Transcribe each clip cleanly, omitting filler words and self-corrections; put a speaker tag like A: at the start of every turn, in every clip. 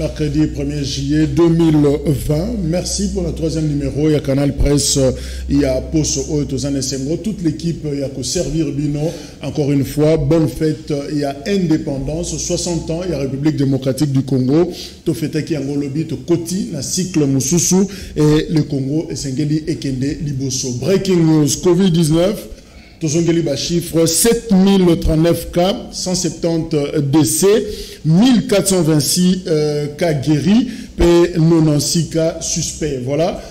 A: mercredi 1er juillet 2020. Merci pour le troisième numéro. Il y a Canal Presse, il y a Poso Oetozane Sengo, toute l'équipe, il y a que servir Bino. Encore une fois, bonne fête. Il y a indépendance, 60 ans, il y a République démocratique du Congo. Tofetaki Angolobi, Koti, na cycle Moussousou et le Congo, et Sengeli Ekende Liboso. Breaking news, Covid-19. Tozongeli chiffre 7039 cas, 170 décès, 1426 cas guéris et 96 cas suspects. Voilà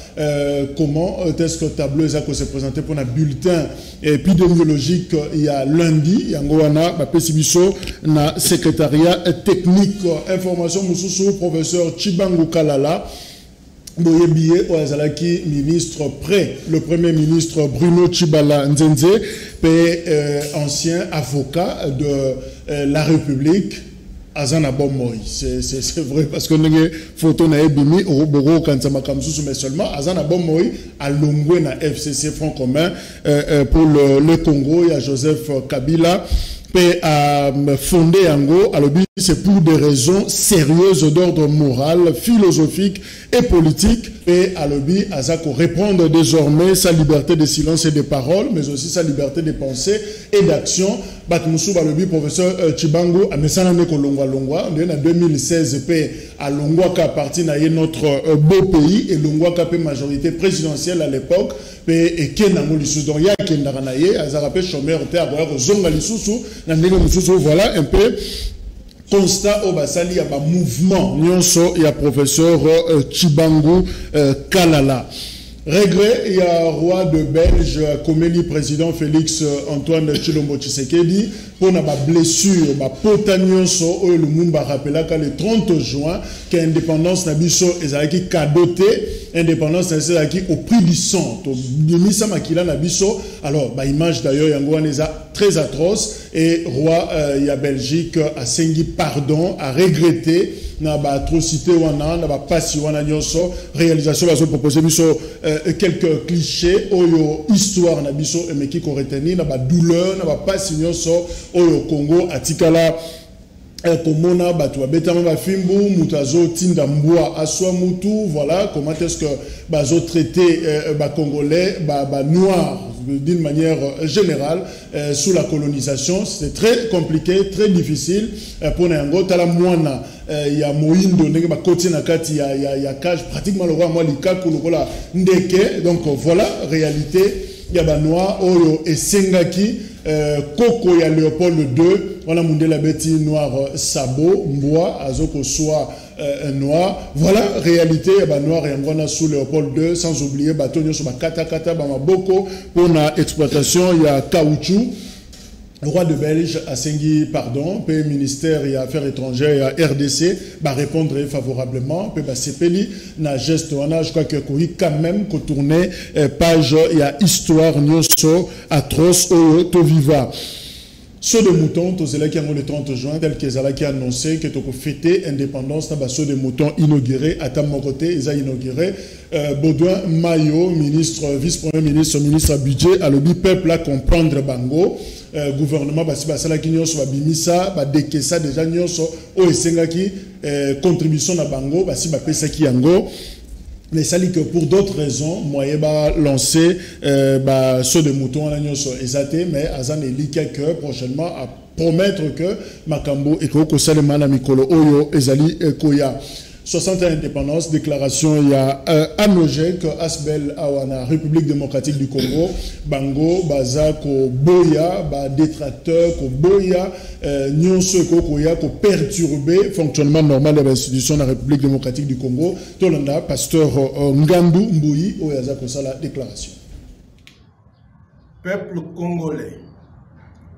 A: comment est-ce que le tableau s'est présenté pour un bulletin épidémiologique il y a lundi. Il y a un Pessibiso, na secrétariat technique. Information Moussoussou, professeur Chibangu Kalala. Boyebiye Oazalaki, ministre près, le premier ministre Bruno Tshibala Nzenze, ancien avocat de la République, Azana Bommoy. C'est vrai parce que nous avons photo na ebimi au Boro Kansama Kamsusu, mais seulement Azana Bommoy à Longwe na FCC Front Commun pour le Congo. Il y a Joseph Kabila. Fondé Yango, c'est pour des raisons sérieuses d'ordre moral, philosophique et politique. Et Alobi Azako répondre désormais sa liberté de silence et de parole, mais aussi sa liberté de pensée et d'action. Batmoussou Balobi, professeur Chibango, à Messanameko Longwa Longwa, on est en 2016, à Longwa qui appartient à notre beau pays, et Longwa qui a majorité présidentielle à l'époque, et Kenango Lissou, donc il y a Kendaranaye, Azarape Chomer, Zonga Lissou, voilà un peu. Constat au Basali, il y a un mouvement. Il y a professeur Chibangu Kalala. Regret, il y a roi de Belge, Koméli, président Félix Antoine Tshilombo Tshisekedi, pour une blessure, ma potagnoso, le Mumba rappela que le 30 juin, que l'indépendance Nabiso est cadoté, indépendance est au prix du sang. Misa Makila Nabiso, alors, image d'ailleurs, Yangoan est très atroce, et roi, il y a Belgique, a sengi pardon, a regretté, na ba atrocité wana na ba pasi wana nyoso réalisation bazo proposer biso quelques clichés oyo histoire na biso emeki ko retenir na ba douleur na ba pasi nyoso oyo Congo atikala komona batu betama ba fimbu mutazo tinda mbwa aswa mutu. Voilà comment est-ce que bazo traiter ba congolais ba noir d'une manière générale sous la colonisation. C'est très compliqué, très difficile pour Nango Talamwana. Il y a Moïndo, il y a cage pratiquement le roi Malika Koulokola Ndeke. Donc voilà, réalité. Il y a Banois, Oyo et Sengaki, Koko, il y a Léopold II. On a mondé la bêtise noire Sabo, Mboa, Azoko soit noir. Voilà, réalité, il y a Banois et Angona sous Léopold II, sans oublier Batonio sur Kata Kata, Bamaboko. Pour la exploitation, il y a Caoutchouc. Le roi de Belge a sengi pardon, pays ministère et affaires étrangères et RDC va répondre favorablement, peut CPLI na geste je crois que quand même qu'on tourner page il y a histoire nyoso atroce au to viva. Saut de mouton, qui a le 30 juin, tel que Zala qui a annoncé que tu as fêté l'indépendance, tu as saut de mouton inauguré, à ta côté, ils ont inauguré. Baudouin Mayo, ministre, vice-premier ministre, ministre à budget, a le peuple à comprendre Bango. Gouvernement, basala qui nyonso ba bimisa, ba dekesa déjà nyonso, o esenga qui contribution à Bango, basi ba pesa ki yango. Mais ça dit que pour d'autres raisons, moi, je vais lancer saut de mouton à l'agneau exaté, mais Azan est que prochainement à promettre que Makambo et Koko Salemana Mikolo Oyo Ezali Koya. 60 ans d'indépendance, déclaration, il y a Anojek, Asbel Awana, République démocratique du Congo, Bango, Baza, Ko Boya, détracteur, Ko Boya, Nyonso, Koya, Ko perturbé, fonctionnement normal de l'institution de la République démocratique du Congo, Tolanda, pasteur Ngandu Mbouyi, Oyaza Kosala, déclaration.
B: Peuple congolais,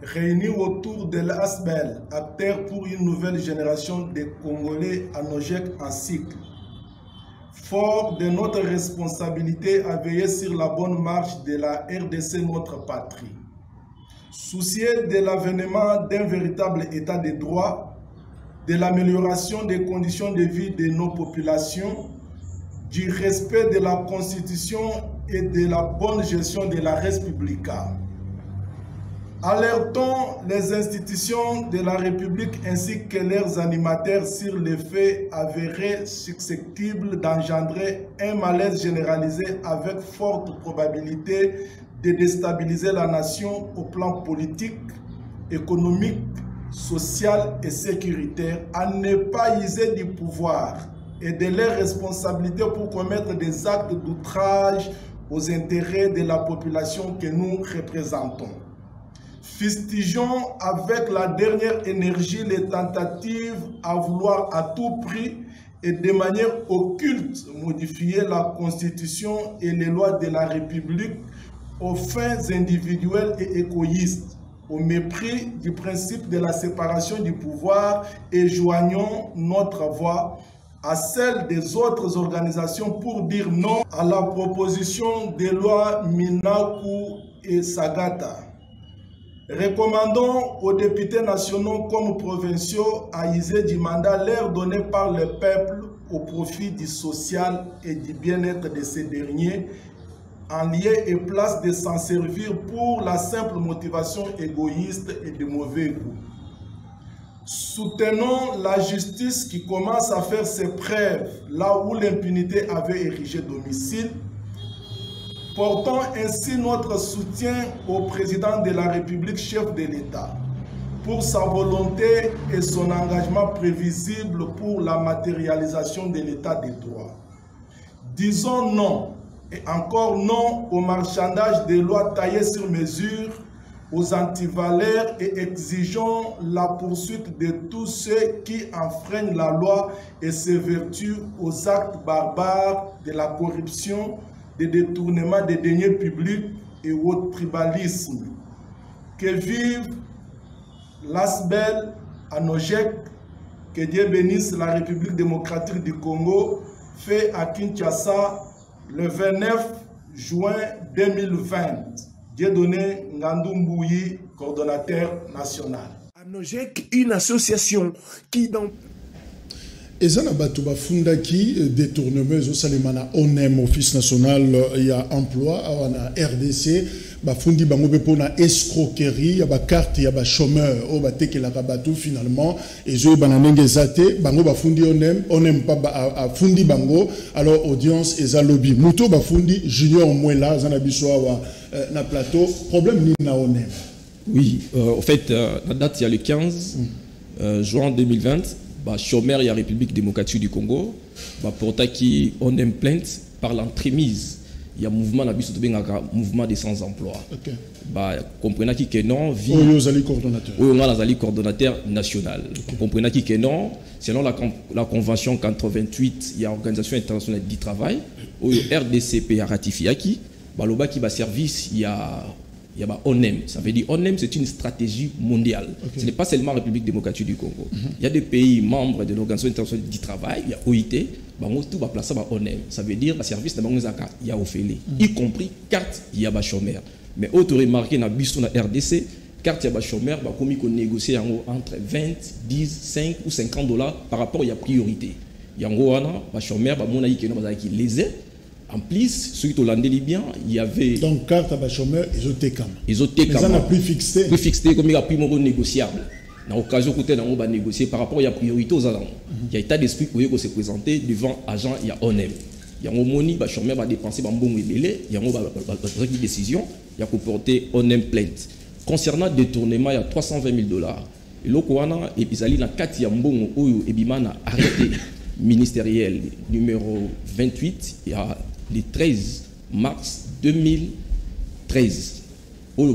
B: réunis autour de l'ASBEL, acteur pour une nouvelle génération de Congolais Anojek en cycle. Fort de notre responsabilité à veiller sur la bonne marche de la RDC, notre patrie. Soucieux de l'avènement d'un véritable état de droit, de l'amélioration des conditions de vie de nos populations, du respect de la Constitution et de la bonne gestion de la République. Alertons les institutions de la République ainsi que leurs animateurs sur les faits avérés susceptibles d'engendrer un malaise généralisé avec forte probabilité de déstabiliser la nation au plan politique, économique, social et sécuritaire, à ne pas user du pouvoir et de leurs responsabilités pour commettre des actes d'outrage aux intérêts de la population que nous représentons. Fustigeons avec la dernière énergie les tentatives à vouloir à tout prix et de manière occulte modifier la Constitution et les lois de la République aux fins individuelles et égoïstes, au mépris du principe de la séparation du pouvoir, et joignons notre voix à celle des autres organisations pour dire non à la proposition de loi Minaku et Sagata. Recommandons aux députés nationaux comme provinciaux à user du mandat leur donné par le peuple au profit du social et du bien-être de ces derniers, en lieu et place de s'en servir pour la simple motivation égoïste et de mauvais goût. Soutenons la justice qui commence à faire ses preuves là où l'impunité avait érigé domicile. Portons ainsi notre soutien au président de la République, chef de l'État, pour sa volonté et son engagement prévisible pour la matérialisation de l'État des droits. Disons non, et encore non, au marchandage des lois taillées sur mesure, aux antivaleurs, et exigeons la poursuite de tous ceux qui enfreignent la loi et s'évertuent aux actes barbares de la corruption, des détournements des deniers publics et au tribalisme. Que vive l'Asbel à Nojek, que Dieu bénisse la République démocratique du Congo, fait à Kinshasa le 29 juin 2020. Dieudonné Ngandoumbouyi, coordonnateur national.
C: À Nojek, une association qui dans
A: Ezana Batouba Fundaki, détournement, Salimana ONEM, Office national, il y a emploi, on a RDC, Bafundi Bangobe pour la escroquerie, il y a carte, il y a chômeur, au bateke la rabatou finalement, et je bananenge zate, Bango Bafundi ONEM pas à Fundi Bango, alors audience et lobby. Muto Bafundi, Junior Mwela, Zanabiswa, na plateau, problème ni na ONEM.
D: Oui, en fait, la date il y a le 15 juin 2020. Chômeur et la République démocratique du Congo, pour qui on aime plainte par l'entremise. Il y a un mouvement, mouvement des sans-emploi. Comprenez que non, coordonnateur national. Comprenez que non, selon la convention 88, il y a l'Organisation internationale du travail, où RDCP a ratifié qui, qui va service, il y a ONEM. Ça veut dire ONEM, c'est une stratégie mondiale. Ce n'est pas seulement la République démocratique du Congo. Il y a des pays membres de l'Organisation internationale du travail, il y a OIT, tout va placer ONEM. Ça veut dire le service de il y a Ophélie, y compris carte, il y a chômeur. Mais autre remarqué dans la RDC, carte, il y a chômeur, comme on négocie entre 20, 10, 5 ou 50 dollars par rapport à la priorité. Il y a un chômeur, qui les aide. En plus, ceux qui ont libyen, il y avait. Donc,
A: carte à chômeur, ils ont été comme.
D: Ils ont été comme.
A: Ils ont plus fixé.
D: Plus fixé, comme il y a plus négociable. Dans l'occasion, on va négocier par rapport à la priorité aux agents. Il y a état d'esprit pour se présenter devant agent, il y a ONEM. Il y a un money, le chômeur va dépenser un bon délai. Il y a une décision, il y a pour porter ONEM plainte. Concernant le détournement, il y a 320 000 dollars. Et là, ils allaient dans 4 yambons où Ebimana arrêté ministériel numéro 28, il y a le 13 mars 2013. On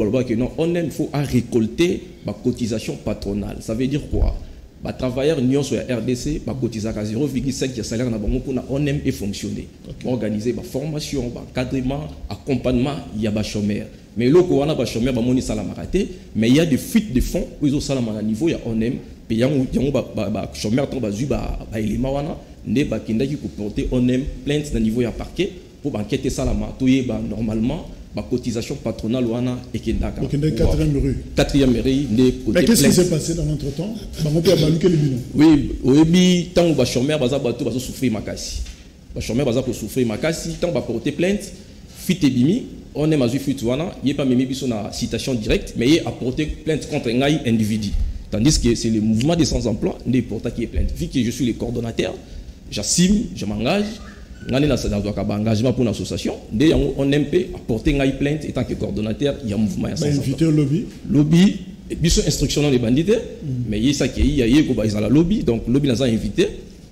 D: faut récolter la cotisation patronale. Ça veut dire quoi? Les travailleurs n'y sur la RDC, la cotisation à 0,5 de salaire pour ONEM et fonctionner. Organiser la formation, l'encadrement, l'accompagnement, il y a des chômeurs. Mais là, il y a des chômeurs, mais il y a des fuites de fonds, ils ont à niveau, il y a ONEM. Il y a des chômeurs qui ont des éléments qui pour porter ONEM plainte dans niveau de parquet pour enquêter ça normalement la cotisation patronale et Kendaka.
A: Quatrième rue.
D: Quatrième rue.
A: Mais qu'est-ce qui s'est passé dans notre temps?
D: Oui, au tant que chômeur va souffrir makasi. Les chômeurs va souffrir makasi, tant va porter plainte, fit et bimi, on aime Azui Futuana, il n'y a pas même une citation directe, mais il a apporté plainte contre un individu. Tandis que c'est le mouvement des sans-emploi, n'importe qui est plainte. Vu que je suis le coordonnateur, j'assume, je m'engage, on a un engagement pour l'association. On aime apporter une plainte étant que coordonnateur, il y a un mouvement sans-emploi.
A: Inviter au lobby.
D: Lobby, et puis sur instruction dans les bandits, mais il y a ça qui est, il y a la lobby, donc le lobby nous a invité,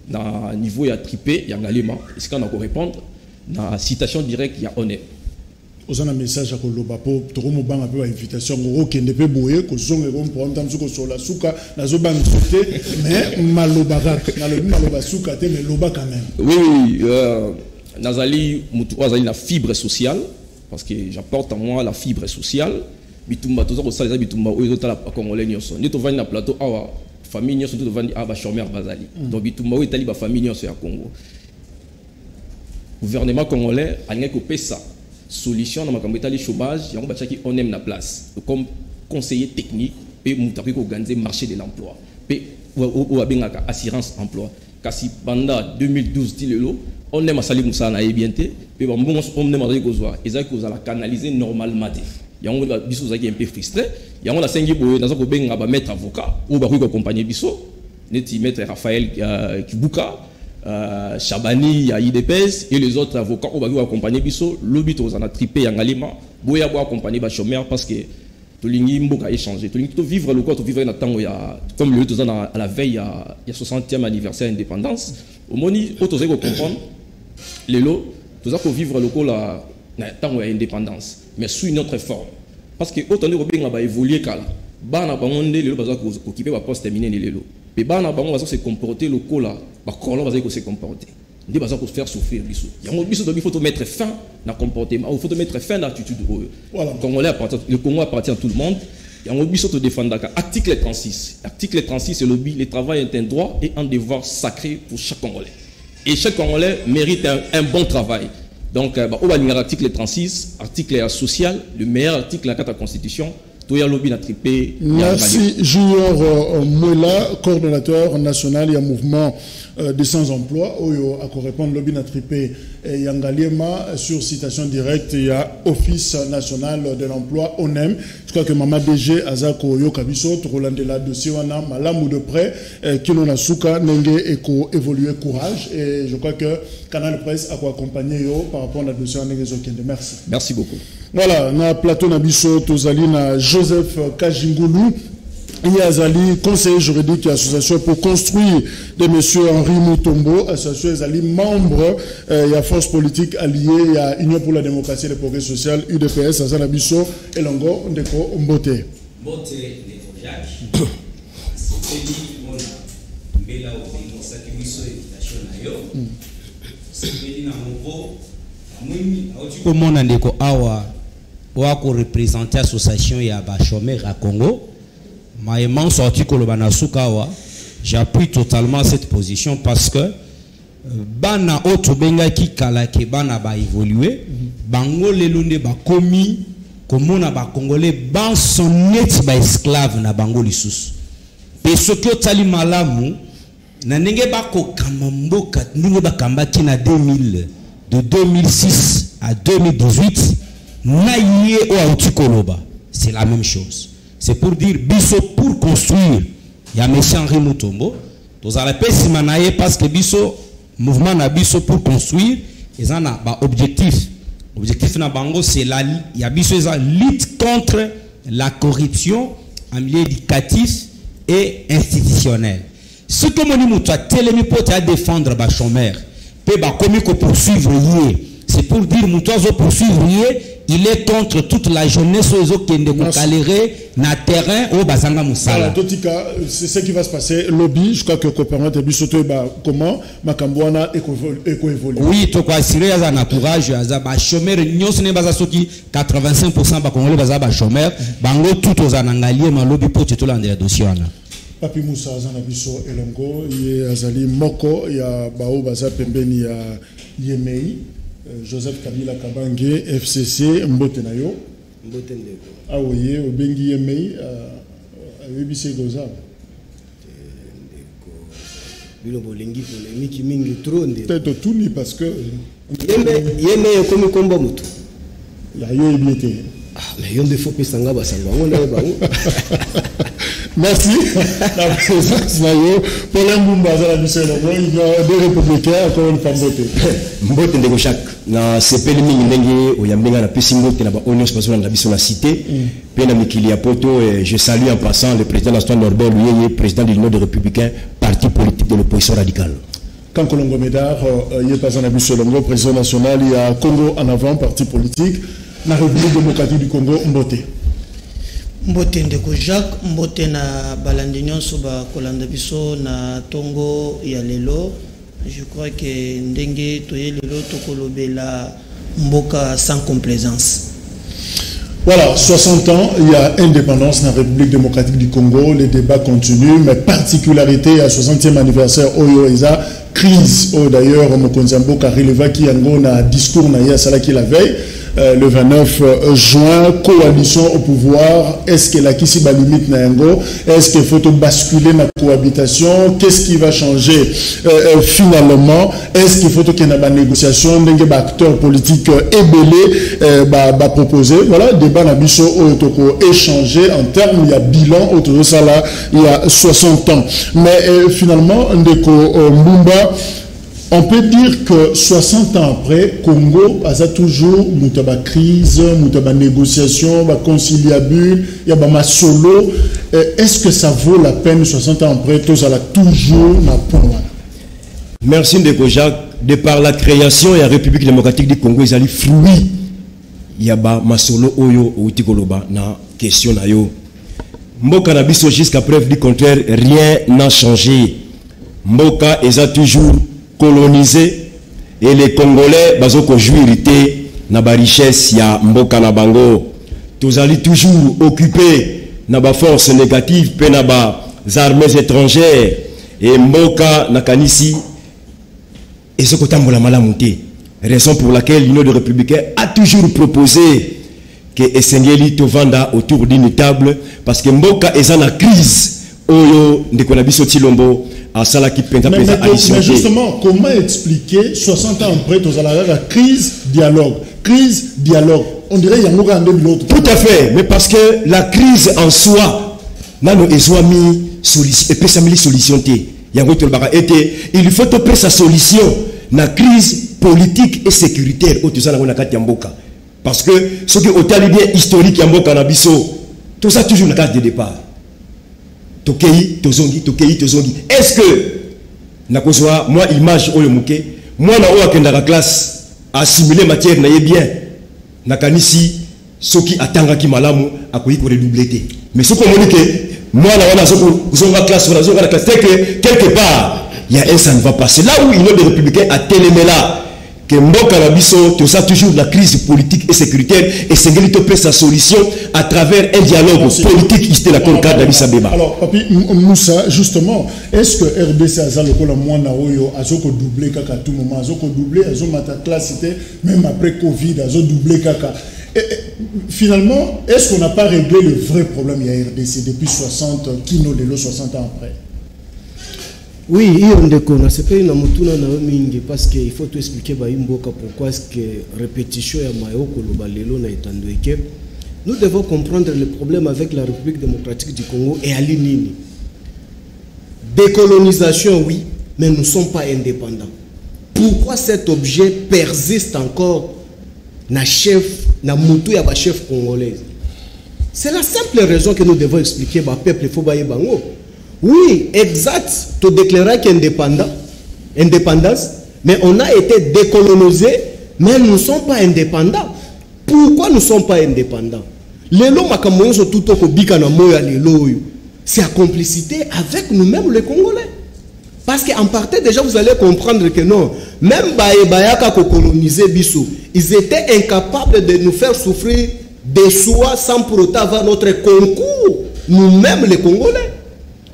D: dans le niveau il y a tripé, il y a un élément, est-ce qu'on a pour répondre? Dans la citation directe, il y a honnête.
A: Vous avez un message à Koloba pour tout le monde a une invitation qui ne peut pas bouiller, que son est bon pour entendre ce que sur la souka, la zoba sauté, mais malobaga, maloba souka, mais loba quand même.
D: Oui, Nazali, la fibre sociale, parce que j'apporte en moi la fibre sociale. Bitumba, tout ça, on sait les bitumba, où ils ont la congolais nyoso. Nous devons venir à plateau, ah, famille nyoso, nous devons venir à chômeur bazali. Donc bitumba, où est la famille nyoso à Congo. Gouvernement congolais a rien que ça. Solution dans le chômage, on aime la place. Comme conseiller technique, et nous organiser le marché de l'emploi. Ou assurance emploi. Car si pendant 2012, on aime à salir Moussa na ebienté, et on aime à dire qu'on va canaliser normalement. Il y a un peu frustré. Il y a un peu mettre avocat, ou accompagner Bisso, maître Raphaël Kibuka. Chabani, IDPS et les autres avocats qui vont accompagner Bisso, l'obit aux en a tripé en aliment, boya accompagner les chômeurs parce que tout le monde a échangé. Tout le monde vivre le corps, vivre dans comme le temps à la veille, il y a 60e anniversaire d'indépendance. Au moni, autres égo comprendre les lots, tout ça pour vivre le corps là, dans l'indépendance, mais sous une autre forme. Parce que autant de bien va évoluer car bah na bangonde les lots va occuper va poste terminer les lots. Mais bah na bangon va se comporter le corps là. Va se comporter. Il va se faire souffrir. Il faut mettre fin à le comportement. Il faut mettre fin à l'attitude. Le Congo appartient à tout le monde. Il y a un but de défendre. Article 36. Article 36, c'est le travail est un droit et un devoir sacré pour chaque Congolais. Et chaque Congolais mérite un bon travail. Donc, on va lire l'article 36, article social, le meilleur article de la Constitution.
A: Merci Junior Mwela, coordonnateur national et mouvement des sans-emploi. Oyo a répondre lobby na tripé Yangaliema sur citation directe. Il y a Office national de l'emploi ONEM. Je crois que Mama DG Azako Yo Kabiso Rolandela dossier wana malamu de près Kino Nasuka Nenge Eko évoluer courage et je crois que Canal Presse a accompagné yo par rapport à la dossier Nenge Zokende. Merci.
D: Merci beaucoup.
A: Voilà, na plateau Nabiso Tozali na Joseph Kajingulu. Il y a Zali, conseiller juridique et association pour construire de monsieur Henri Moutombo, association Zali, membre, il y a force politique alliée, il y a Union pour la démocratie et le progrès social, UDPS, Azana Bisso, Elongo, Ndeko, Mbote.
E: Mbote, Ndeko Jacques, c'est Mona, Mbela, Obengo, Sakibiso, éducation Nayo, c'est Mélina Mouvo, Amouimi, Aotuko Ndeko Awa, Oako représenter l'association Yaba Chômeur à Congo. Maïman sorti Kolobana Soukawa, j'appuie totalement cette position parce que Bana Otobenga qui Kalake Bana ba évolué, Bango Lelunde ba komi, Komona ba Congolais, ban son net ba esclave na Bango Lissous. Et ce que Tali Malamu, Nanenge ba ko Kamambo Kat, Ninge ba Kambaki na 2000, de 2006 à 2018, Naïe ou Aotikoloba, c'est la même chose. C'est pour dire, Bisso pour construire, il y a M. Henri Moutombo, dans la paix simanaye parce que Bisso, mouvement na Bisso pour construire, ils ont un objectif. L'objectif na Bango, c'est la lutte contre la corruption en milieu éducatif et institutionnel. Ce que mon imouto a télémi pour défendre les chômeurs, peut poursuivre, c'est pour dire Moutoizo poursuivre, il est contre toute la jeunesse qui est na terrain au Bazanga Moussala.
A: C'est ce qui va se passer. Lobby, je crois que Copernic Bisoto comment Makambouana évolue.
E: Oui, tu crois assurer à un courage, à chômeur, nous sommes 85% de Congolais bazaba chômeur, bango tout aux anangaliers, ma lobby pour tout l'an de dossier.
A: Papi Moussa Zanabiso Elongo, il y a Azali Moko, il y a Bao Baza Pembeni, il y a Yemei. Joseph Kabila Kabange, FCC, Mbotenayo.
F: Mbotendeko.
A: Ah oui, au Bengi Yemei, à UBC Goza.
F: Bilo bolingi polémique mingi trop.
A: Peut-être tout ni parce que.
F: Yemei comme combat mutu.
A: Il y a eu bien.
F: Mais il y a des faux pesanga basanga.
A: Merci. La présence pour les Mumba, il y a des républicains encore une fois voté.
G: Mbote ndeko chaque na sepeli mingi ndenge oyambenga na pesingo te na ba honneur spécial na biso na cité pe na mikili ya poto. Je salue en passant le président Aston Norbert Luyeye, président de l'Union des Républicains, parti politique de l'opposition radicale.
A: Quand Colombo Médard, il y a pas un abus sur le président national, il y a Congo en avant, parti politique, la République démocratique du Congo, Mbote.
H: Mbote ndeko Jacques, Mbote na balandinyon soba kolanda biso na tongo ya lelo. Je crois que ndenge toye lelo tokolobela mboka sans complaisance.
A: Voilà, 60 ans, il y a indépendance dans la République démocratique du Congo, les débats continuent, mais particularité à 60e anniversaire, Oyoeza, crise, d'ailleurs, Mokonzambo Karileva qui a un discours qui la veille, le 29 juin, coalition au pouvoir, est-ce que la Kisi va limite Nayango, est-ce qu'il faut basculer dans la cohabitation, qu'est-ce qui va changer finalement, est-ce qu'il faut qu'il y ait une négociation, des acteurs politiques ébélés, proposer, voilà, débat Nabiso Otoko échangé en termes, il y a bilan autour de ça là, il y a 60 ans. Mais finalement, Ndeko Mbumba, on peut dire que 60 ans après, Congo a toujours une crise, une négociation, une conciliabule, il y a un solo. Est-ce que ça vaut la peine 60 ans après, tout ça toujours na point?
G: Merci Ndeko Jacques. De par la création de la République démocratique du Congo, ils allaient fruit. Il y a un solo oyo ou tikoloba na question na yo. Mboka na biso jusqu'à preuve du contraire, rien n'a changé. Mboka est toujours colonisé et les Congolais bazoko jouirité na ba richesse ya mboka na bango. Tous allez toujours occupés na ba force négative pe na ba armées étrangères et mboka na kanisi ezoko tambola malamu te. Raison pour laquelle l'Union des Républicains a toujours proposé que Essengeli tovanda autour d'une table parce que mboka est en crise oyo ndeko na biso Tilombo.
A: Mais justement, comment expliquer 60 ans après la crise, dialogue? Crise, dialogue. On dirait qu'il y a un autre.
G: Tout à fait, mais parce que la crise en soi, il faut il faut trouver sa solution. La crise politique et sécuritaire, parce que ce qui est au talibé historique, tout ça toujours une case de départ. Tokei, tozongi. Est-ce que, moi, image, moi, dans la classe, assimiler matière, n'a bien, nakanisi, ce qui attend qui malamu, a quoi redoubler. Mais ce qu'on dit que, moi, dans la classe, c'est que, quelque part, il y a un ça ne va pas. C'est là où l'Union des Républicains a télémé là. Que Mboka Nabiso, tout ça toujours la crise politique et sécuritaire et c'est peut sa solution à travers un dialogue politique qui était la concorde d'Addis Abeba.
A: Alors, Papi Moussa, justement, est-ce que RDC a le moins a doublé kaka à tout moment, a doublé, a classe même après Covid, a doublé kaka. Finalement, est-ce qu'on n'a pas réglé le vrai problème il y a RDC depuis 60 kino de 60 ans après?
F: Oui, c'est pas une amutuna na mingi parce qu'il faut tout expliquer pourquoi est-ce que répétition ya mayoko lobalelo na etandweke. Nous devons comprendre le problème avec la République démocratique du Congo et à l'Inini. Décolonisation, oui, mais nous ne sommes pas indépendants. Pourquoi cet objet persiste encore na chef, na mutu ya ba chef congolais? C'est la simple raison que nous devons expliquer au peuple il faut bailler bango. Oui, exact, tu déclarais qu'indépendance, mais on a été décolonisé, mais nous ne sommes pas indépendants. Pourquoi nous ne sommes pas indépendants? C'est la complicité avec nous-mêmes les Congolais. Parce qu'en partie déjà vous allez comprendre que non, même Bayaka colonisé Bissou, ils étaient incapables de nous faire souffrir de soi sans pour autant avoir notre concours, nous-mêmes les Congolais.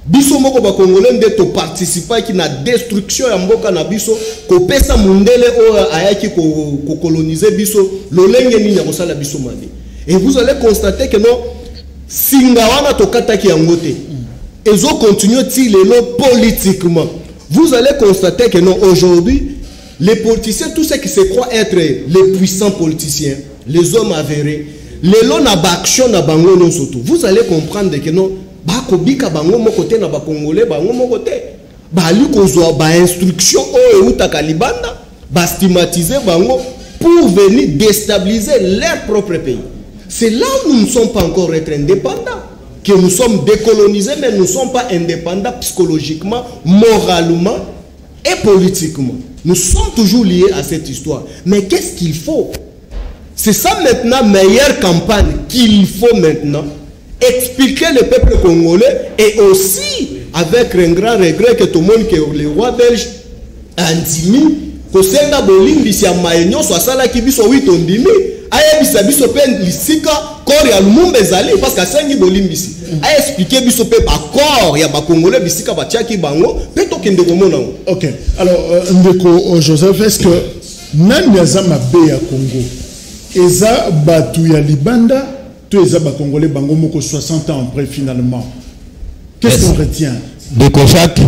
F: Biso moko ba Congolais ndeto participer qui na destruction ya mboka na biso ko pesa mundele o ayaki ko coloniser biso lolenge nini ya kosala biso mali. Et vous allez constater que non singa wana to kataki yango te. Ils ont continué lelo politiquement. Vous allez constater que non aujourd'hui les politiciens tous ceux qui se croient être les puissants politiciens les hommes avérés, les lots na action na bango non surtout. Vous allez comprendre que non, ba kobika bango mo côté na ba congolais bango mo côté. Ba li kozwa ba instruction o euta kalibanda, ba stigmatiser bango pour venir déstabiliser leur propre pays. C'est là où nous ne sommes pas encore indépendants, que nous sommes décolonisés, mais nous ne sommes pas indépendants psychologiquement, moralement et politiquement. Nous sommes toujours liés à cette histoire. Mais qu'est-ce qu'il faut? C'est ça maintenant, meilleure campagne qu'il faut maintenant. Expliquer le peuple congolais et aussi, avec un grand regret que tout le monde, que les rois belges intiment, que c'est la boling, si à Maïnio, soit ça là qui vit sur 8 ondimi, aïe, biso pen, l'issika, corps et alumumbe zali, parce qu'à 5 boling ici. Aïe, expliquer biso pen, par corps, ya ba congolais, bisika, ba tchaki bango, peto kende komona.
A: Ok, alors, Ndeko Joseph, est-ce que nan yazama be ya Congo, eza batu ya libanda, tout eza ba congolais bango moko 60 ans après finalement. Qu'est-ce qu'on retient?
E: Ndeko Jacques,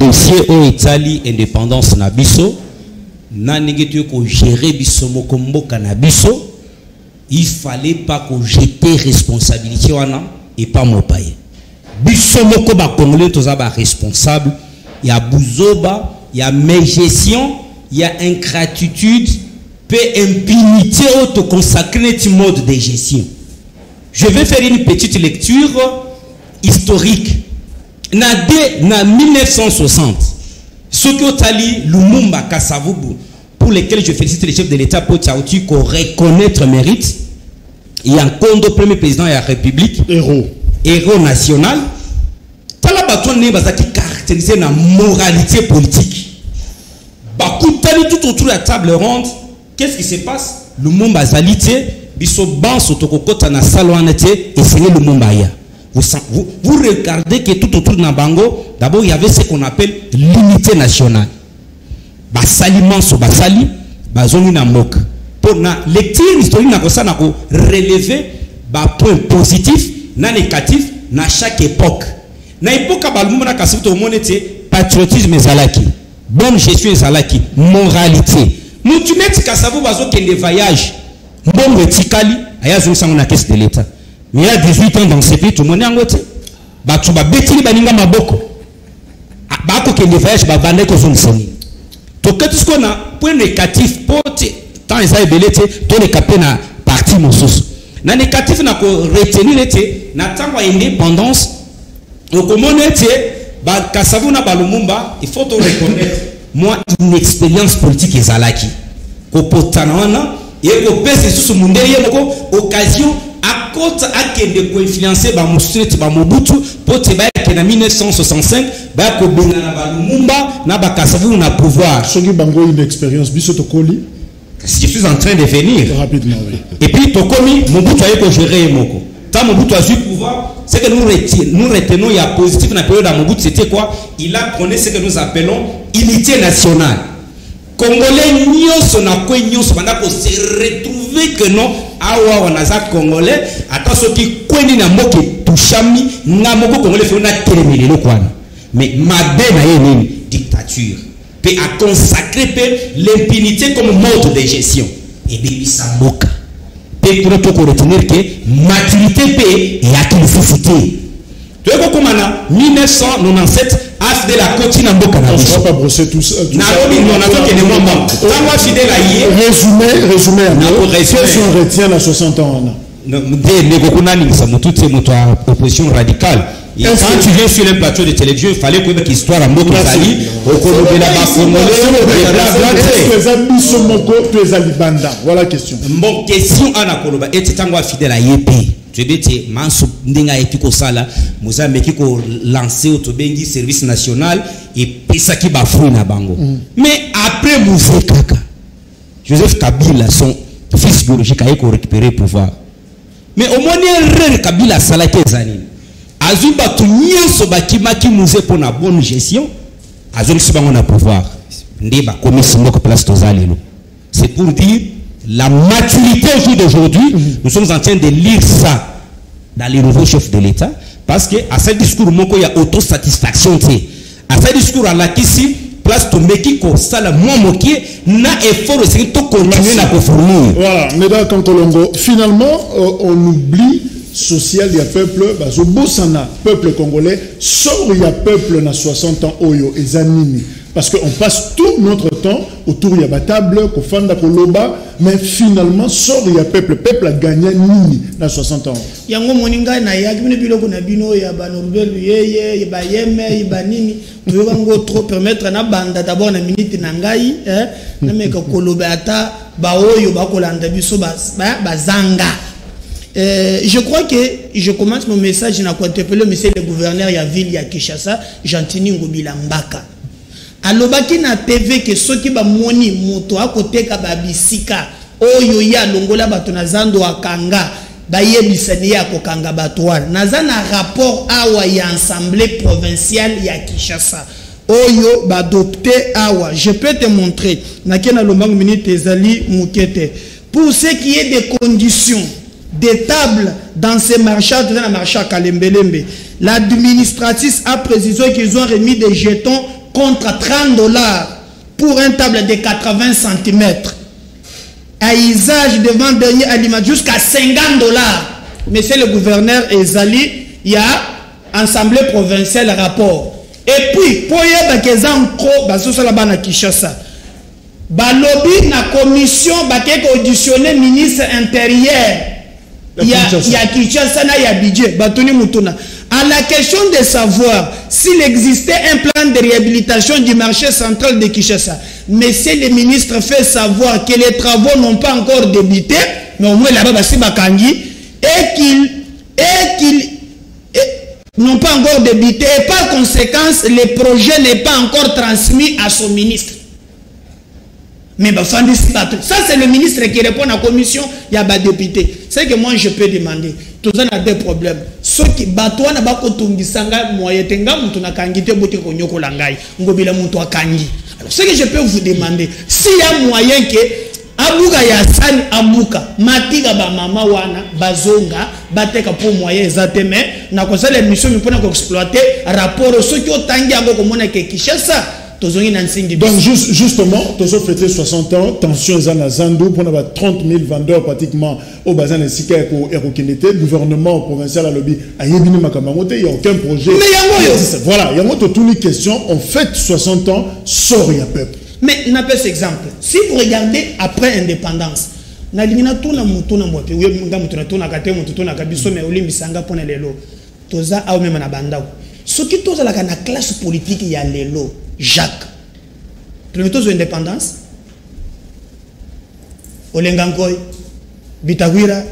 E: dossier o Italie indépendance na biso. Gérer biso moko mboka na biso, il fallait pas qu'on jette responsabilité wana et pas mon pays. Biso moko ba congolais toza ba responsable, il y a bouzoba, il y a mégestion, il y a ingratitude, peu impunité auto consacré au mode de gestion. Je vais faire une petite lecture historique. Na 1960, ce que Otali Lumumba Kasavubu, pour lesquels je félicite les chefs de l'État pour qu'on reconnaître mérite, il y a un Kondo, premier président de la République, héros national. Talabaton ne bazaki caractérisé la moralité politique. Bakutali tout autour de la table ronde, qu'est-ce qui se passe? Lumumba Zalité, biso ban sotokokota na salwanete et c'est Lumumba ya. Vous regardez que tout autour de Nabango, d'abord il y avait ce qu'on appelle l'unité nationale. Basaliman so basali, bazoni na mok. Pour la lecture historique na kosa na ko relever ba point positif, na négatif, na chaque époque. Na époque balumuna kasibuto monete patriotisme ezalaki, bonne gestion ezalaki, moralité. Mutumet kasavu bazo kende voyage, mbongo etikali, aya zonisa na caisse de l'État. Mais il y a 18 ans dans ce pays, tout le monde est en côté. Tu vas bêtir, baninga maboko. Bako qui ne voyage, ba vendre que son soni. Donc qu'est-ce qu'on a? Point négatif, pote. Tant ils avaient belé, tous les capés na parti mon sous. Na négatif na ko retenir l'été, na tango indépendance. Donc comment était, ba kasavu na balumumba, il faut te reconnaître. Moi, une expérience politique ezalaki. Ko potana et ko pèse sous mon derrière occasion. À côté de co-influencer Mobutu pour te battre en 1965 ba ko benga na Lumumba na ba Kasavu na pouvoir.
A: Soki bango une expérience biso tokoli.
E: Je suis en train de venir
A: rapidement. Oui.
E: Et puis tokomi Mobutu a ko gérer moko. Tant Mobutu a eu pouvoir, c'est que nous retenons il y a positif dans la période de Mobutu, c'était quoi? Il a prôné ce que nous appelons unité nationale. Congolais nyonso na ko nyonso banda ko se retrouver que non awa wanaza congolais attention qui kweni na moke tushami na moko congolais fait na terminer le kwana mais mabe na yeni dictature peut a consacrer l'impunité comme mode de gestion et depuis ça moka peut pour retenir que maturité paix et activité. Tu vois comment en 1997 AFD la continue en Boka.
A: On ne va pas brosser tout ça. Résumé. Qu'est-ce qu'on retient à 60 ans?
E: Opposition radicale. Et quand tu viens sur un plateau de télévision, il fallait que l'histoire en Boka Zali, au Congo de la
A: voilà la question.
E: Mon question à la Koloba, est-ce que fidèle à YP? Je vais te manso ndinga epiko sala mozameki ko lancer autobengi service national et pesa ki ba fruit na bango. Mais après Mouzé Kaka, Joseph Kabila son fils biologique a été récupéré pouvoir. Mais au moins il Kabila sala kezani. Azuba tu nyonso bakimaki Mouzé pour na bonne gestion, azoli sibango na pouvoir. Ndeba komisi moko place tozalelo. C'est pour dire la maturité d'aujourd'hui, nous sommes en train de lire ça dans les nouveaux chefs de l'État, parce que à ce discours, il y a autosatisfaction. À ce discours, à la Kissi,
I: place tombeki ko sala moi mokie na effort c'est to continuer na ko fournir.
A: Voilà, mesdames Kantolongo, finalement on oublie social il y a peuple bazo bosana peuple congolais sort il y a peuple na 60 ans oyo ezanini parce qu'on passe tout notre temps autour de la table kofanda koloba mais finalement sort il y a peuple a gagné nini na 60 ans
H: yango moninga na ya bino biloko na bino ya banorbelu yeye ba yeme ba nini to bango trop permettre na banda d'abord na minute na ngai na meka koloba ata ba oyo ba kolanda biso ba zanga. Je crois que je commence mon message na ko interpeller monsieur le gouverneur ya ville ya Kinshasa Jantini Ngobila Mbaka. Alobaki na TV que soki ba moni moto akoteka ba bisika oyo ya longola bato na zando akanga ba yebisani ya kokanga batwala naza na rapport awa ya assemblée provinciale ya Kinshasa oyo ba adopté awa je peux te montrer na kena lombango minute ezali mukete pour ce qui est des conditions des tables dans ces marchés, dans la marché à Kalembelembe. L'administratrice a précisé qu'ils ont remis des jetons contre $30 pour une table de 80 cm. À usage de vente dernier aliment jusqu'à $50. Monsieur le gouverneur Ezali, il y a assemblée provinciale rapport. Et puis, pour y avoir des encros, na Kinshasa. Balobi na commission qui auditionné ministre intérieur. Il y a Kinshasa, il y a budget. À la question de savoir s'il existait un plan de réhabilitation du marché central de Kinshasa, monsieur le ministre fait savoir que les travaux n'ont pas encore débuté, mais au moins là-bas, c'est Bakangi, et qu'ils n'ont pas encore débuté, et par conséquence, le projet n'est pas encore transmis à son ministre. Mais ça c'est le ministre qui répond à la commission, il y a des députés. C'est que moi je peux demander, tout ça a des problèmes. Ceux qui battent, on a pas de moyen tenga mutu na kangite bote konyoko langai, ngobila mutu akangi. Alors ce que je peux vous demander, s'il y a moyen que abuka ya sani abuka, matiga ba mama wana bazonga, bateka pour moyen ezateme, na kosa les missions mpona ko exploiter rapport ceux qui otangi yango komona ke Kinshasa. Donc
A: justement, tu as fêté 60 ans, tension à Zandou, pour avoir 30 000 vendeurs pratiquement au bazar de Sika et au Erokinete, gouvernement provincial à lobby, à Yébini Makamamote, il n'y a aucun projet. Mais voilà, il y a toutes les questions, on fête 60 ans, sort il y a peuple.
H: Mais n'a pas cet exemple. Si vous regardez après indépendance, nalimina tuna mutuna mbote, oui nga mutuna tuna kate mutuna kabiso me oli misanga pona lelo. Toza au même na bandao. Ce qui toza la classe politique il y a lelo. Jacques. Tous les indépendance. Olengankoy, Bitagwira,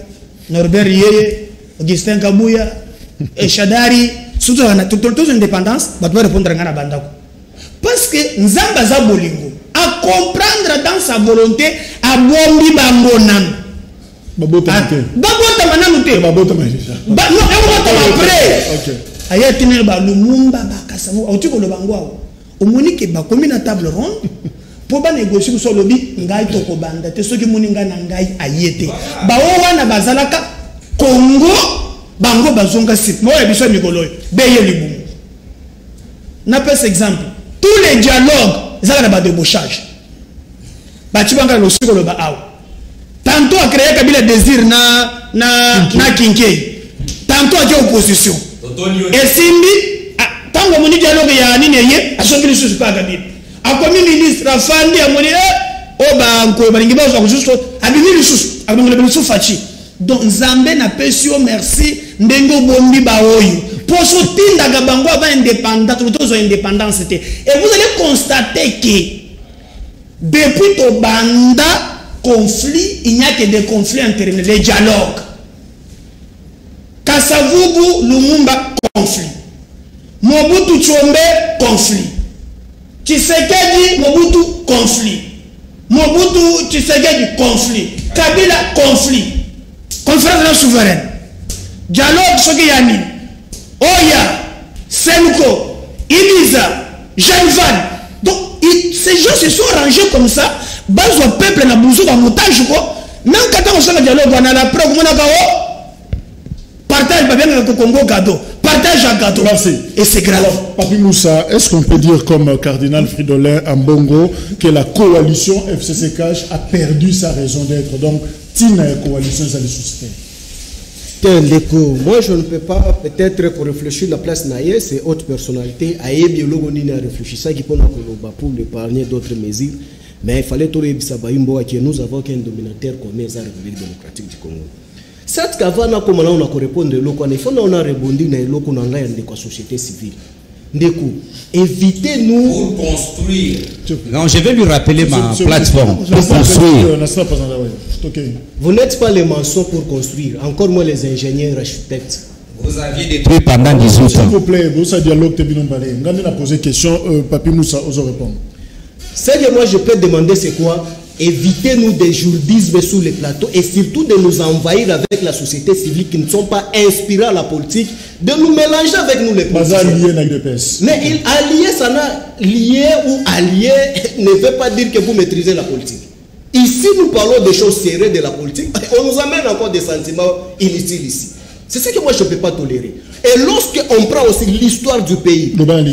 H: Norbert Yeye, Augustin Kabouya, Echadari, tous les indépendance, va répondre à Bandako. Parce que Nzamba Zabolingo, à comprendre dans sa volonté, à Bombi Bambonan. Babota Manamute. Babota après. Ayatine Balumumba, Bakasavu, Autiko le Bangwa. Au monique bakomi na table ronde pour ba négocier sur lobby ngai to ko banda te soki moninga na ngai ayete ba o wana bazalaka Congo bango bazonga sit mo ya biso mikolo beye libumu na pes exemple tous les dialogues zaka na ba débauchage ba tibanga lo siko lo ba aw tantôt a créé Kabila désir na Kinkei tantôt a opposition et Simbi tango moni dialogue ya nini yeye asongeli susu pa Kabila akomi ministre afandi amoni o ba nko balingi ba zo juste abimi susu abongole biso fachi donc Nzambe na pesio merci ndengo bombi ba oyo pour sotinda ga bango ba indépendant tout zo indépendance et vous allez constater que depuis to banda conflit il n'y a que des conflits internes les dialogues Kasavubu Lumumba conflit Mobutu Tshombe, conflit. Tshisekedi, Mobutu, conflit. Mobutu, Tshisekedi, conflit. Kabila, conflit. Conférence souveraine. Dialogue, Sogiyani. Oya, Senko, Ibiza, Jean-Van. Donc, ces gens se sont rangés comme ça. Base au peuple, na bouzou, dans montage, quoi. Même quand on se dialogue, on a la preuve, on a partage, pas bien, le Congo, cadeau. partage un gâteau.
A: Merci.
H: Et c'est grave.
A: Alors, Papi Moussa, est-ce qu'on peut dire comme Cardinal Fridolin Ambongo que la coalition FCC Cash a perdu sa raison d'être? Donc, Tina et coalition, ça les suscite.
F: Moi, je ne peux pas, peut-être pour réfléchir la place naïe, c'est autre personnalité. Aïe, biologue, on y a réfléchi ça qui pour épargner d'autres mesures. Mais il fallait tout le que nous avons qu'un dominateur comme la République démocratique du Congo. Cette cavana, comme on a répondu, il faut qu'on a rebondi dans la société civile. Évitez-nous.
E: Pour construire.
I: Non, je vais lui rappeler ma plateforme. Pour construire.
F: Vous n'êtes pas les maçons pour construire, encore moins les ingénieurs architectes.
E: Vous aviez détruit
I: pendant 18 ans.
A: S'il vous plaît, vous avez dialogue, vous avez posé question, Papi Moussa, vous répondre.
F: Ce que moi je peux demander, c'est quoi? Évitez-nous des jourdismes sur les plateaux et surtout de nous envahir avec la société civile qui ne sont pas inspirés à la politique, de nous mélanger avec nous les politiciens. Mais allié, ça n'a lié ou allié ne veut pas dire que vous maîtrisez la politique. Ici, nous parlons des choses sérieuses de la politique. On nous amène encore des sentiments inutiles ici. C'est ce que moi je ne peux pas tolérer. Et lorsqu'on prend aussi l'histoire du pays, pour déformer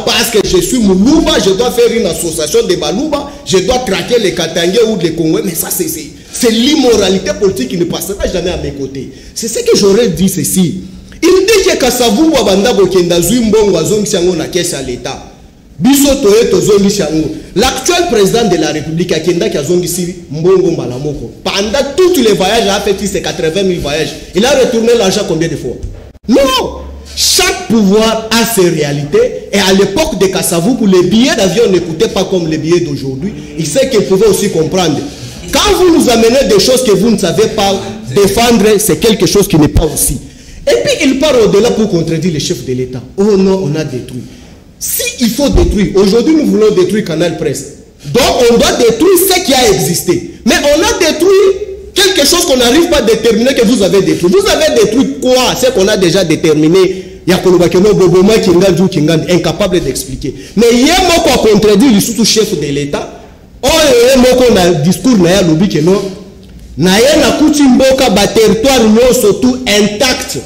F: parce que je suis Moulouba, je dois faire une association de Balouba, je dois traquer les Katangais ou les Congolais, mais ça c'est l'immoralité politique qui ne passera jamais à mes côtés. C'est ce que j'aurais dit ceci. Il dit que Kassavou Wabanda Bokenda Zuimbongo Azong Siango na caisse à l'État. L'actuel président de la République, Akenda Kazongisi Mbongo Malamoko, pendant tous les voyages, il a fait ces 80 000 voyages. Il a retourné l'argent combien de fois? Non! Chaque pouvoir a ses réalités. Et à l'époque de Kassavou, pour les billets d'avion n'écoutaient pas comme les billets d'aujourd'hui. Il sait qu'il pouvait aussi comprendre. Quand vous nous amenez des choses que vous ne savez pas défendre, c'est quelque chose qui n'est pas aussi. Et puis il part au-delà pour contredire les chefs de l'État. Oh non, on a détruit. Si il faut détruire, aujourd'hui nous voulons détruire Canal Presse. Donc on doit détruire ce qui a existé. Mais on a détruit quelque chose qu'on n'arrive pas à déterminer que vous avez détruit. Vous avez détruit quoi? Ce qu'on a déjà déterminé. Il y a incapable d'expliquer. Mais il y a un mot qu'on contredit le sous-chef de l'État. Oh, il y a un mot qu'on a discours na lobby que non. Na ya kuti mboka ba territoire non surtout intact.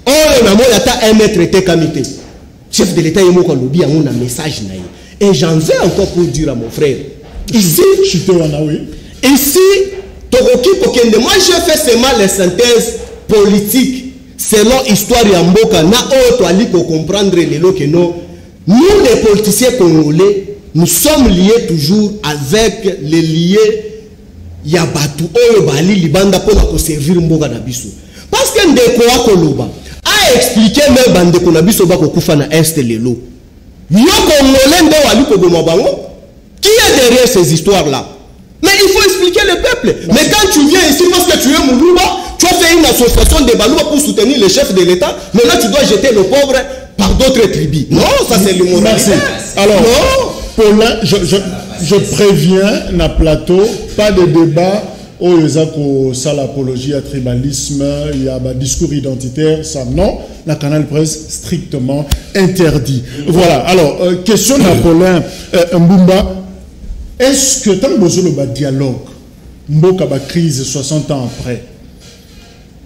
F: Oh, na mo yata un mètre te kamité. Chef de l'État, il y a un message. Et j'en veux encore pour dire à mon frère. Ici, moi j'ai fait seulement les synthèses politiques selon l'histoire de Mboka. Pour comprendre les lots que nous, les politiciens congolais, nous sommes liés toujours avec les liés Yabatu, Oyobali, Libanda pour servir Mboka Nabiso. Parce que Ndekoa Koloba a expliqué même bande qu'on a vu sur Bakokufa na Est Lelo. Yo Congolais ndo wali ko bango. Qui est derrière ces histoires-là? Mais il faut expliquer le peuple. Mais quand tu viens ici parce que tu es Moulouba, tu as fait une association de Balouba pour soutenir le chef de l'État, mais là tu dois jeter le pauvre par d'autres tribus. Non, ça c'est l'immoralité.
A: Alors, Paulin, je préviens na plateau, pas de débat. Oh, il y a l'apologie à tribalisme, il y a un discours identitaire, ça non, la canal presse strictement interdit. Voilà, alors, question Napoléon Mbumba, est-ce que tant que vous avez dialogue, Mboka ba crise 60 ans après,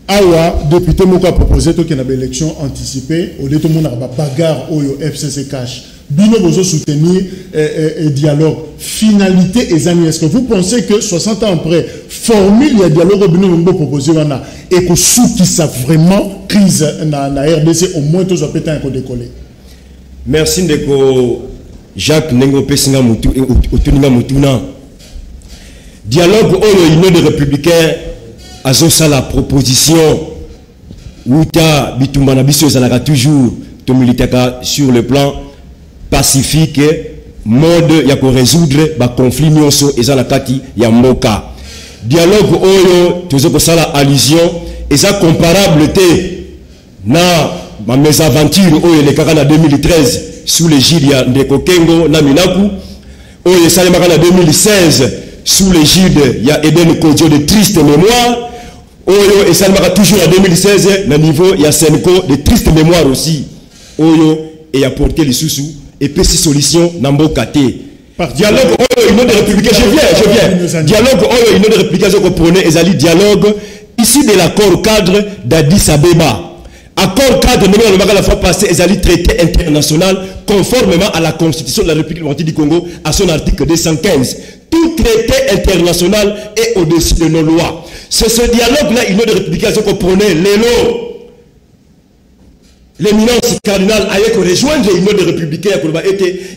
A: Awa, député Mboka a proposé qu'il y ait une élection anticipée, au lieu de tout le monde a bagarre au FCC cash. Bino Bozo soutenir et dialogue. Finalité, et amis, est-ce que vous pensez que 60 ans après, formule il y a dialogue Bino Mbo proposé et que sous qui ça vraiment crise na RDC au moins tous peut être décoller.
G: Merci Ndeko Jacques Nengo Pesinga Moutou et Otuninga Moutuna. Dialogue au Union des Républicains a la proposition où ta Bitumbana Bisso Zalaka toujours to militaka sur le plan pacifique, mode ya ko résoudre ba conflit nyonso eza na kati ya mboka. Dialogue oyo tozo ko sala allusion eza comparable te na ma mésaventure oyo le kaka na 2013 sous l'égide ya Ndeko Kengo na Minaku oyo salemaka na 2016 sous l'égide ya Eden Kodjo de triste mémoire oyo esalemaka toujours en 2016 na niveau ya Senko de triste mémoire aussi oyo et apporter les sous et puis si solution Namboka te. Dialogue oyo une autre républicain, je viens. Dialogue oyo une autre républicain que prenez ezali dialogue issu de l'accord cadre d'Addis Abeba. Accord cadre nommé dans le Maroc la fois passée, ils allaient traité international conformément à la Constitution de la République démocratique du Congo, à son article 215. Tout traité international est au-dessus de nos lois. C'est ce dialogue-là, Union de républicains qu'on prenait, l'éminence cardinale a rejoindre l'Union des républicains.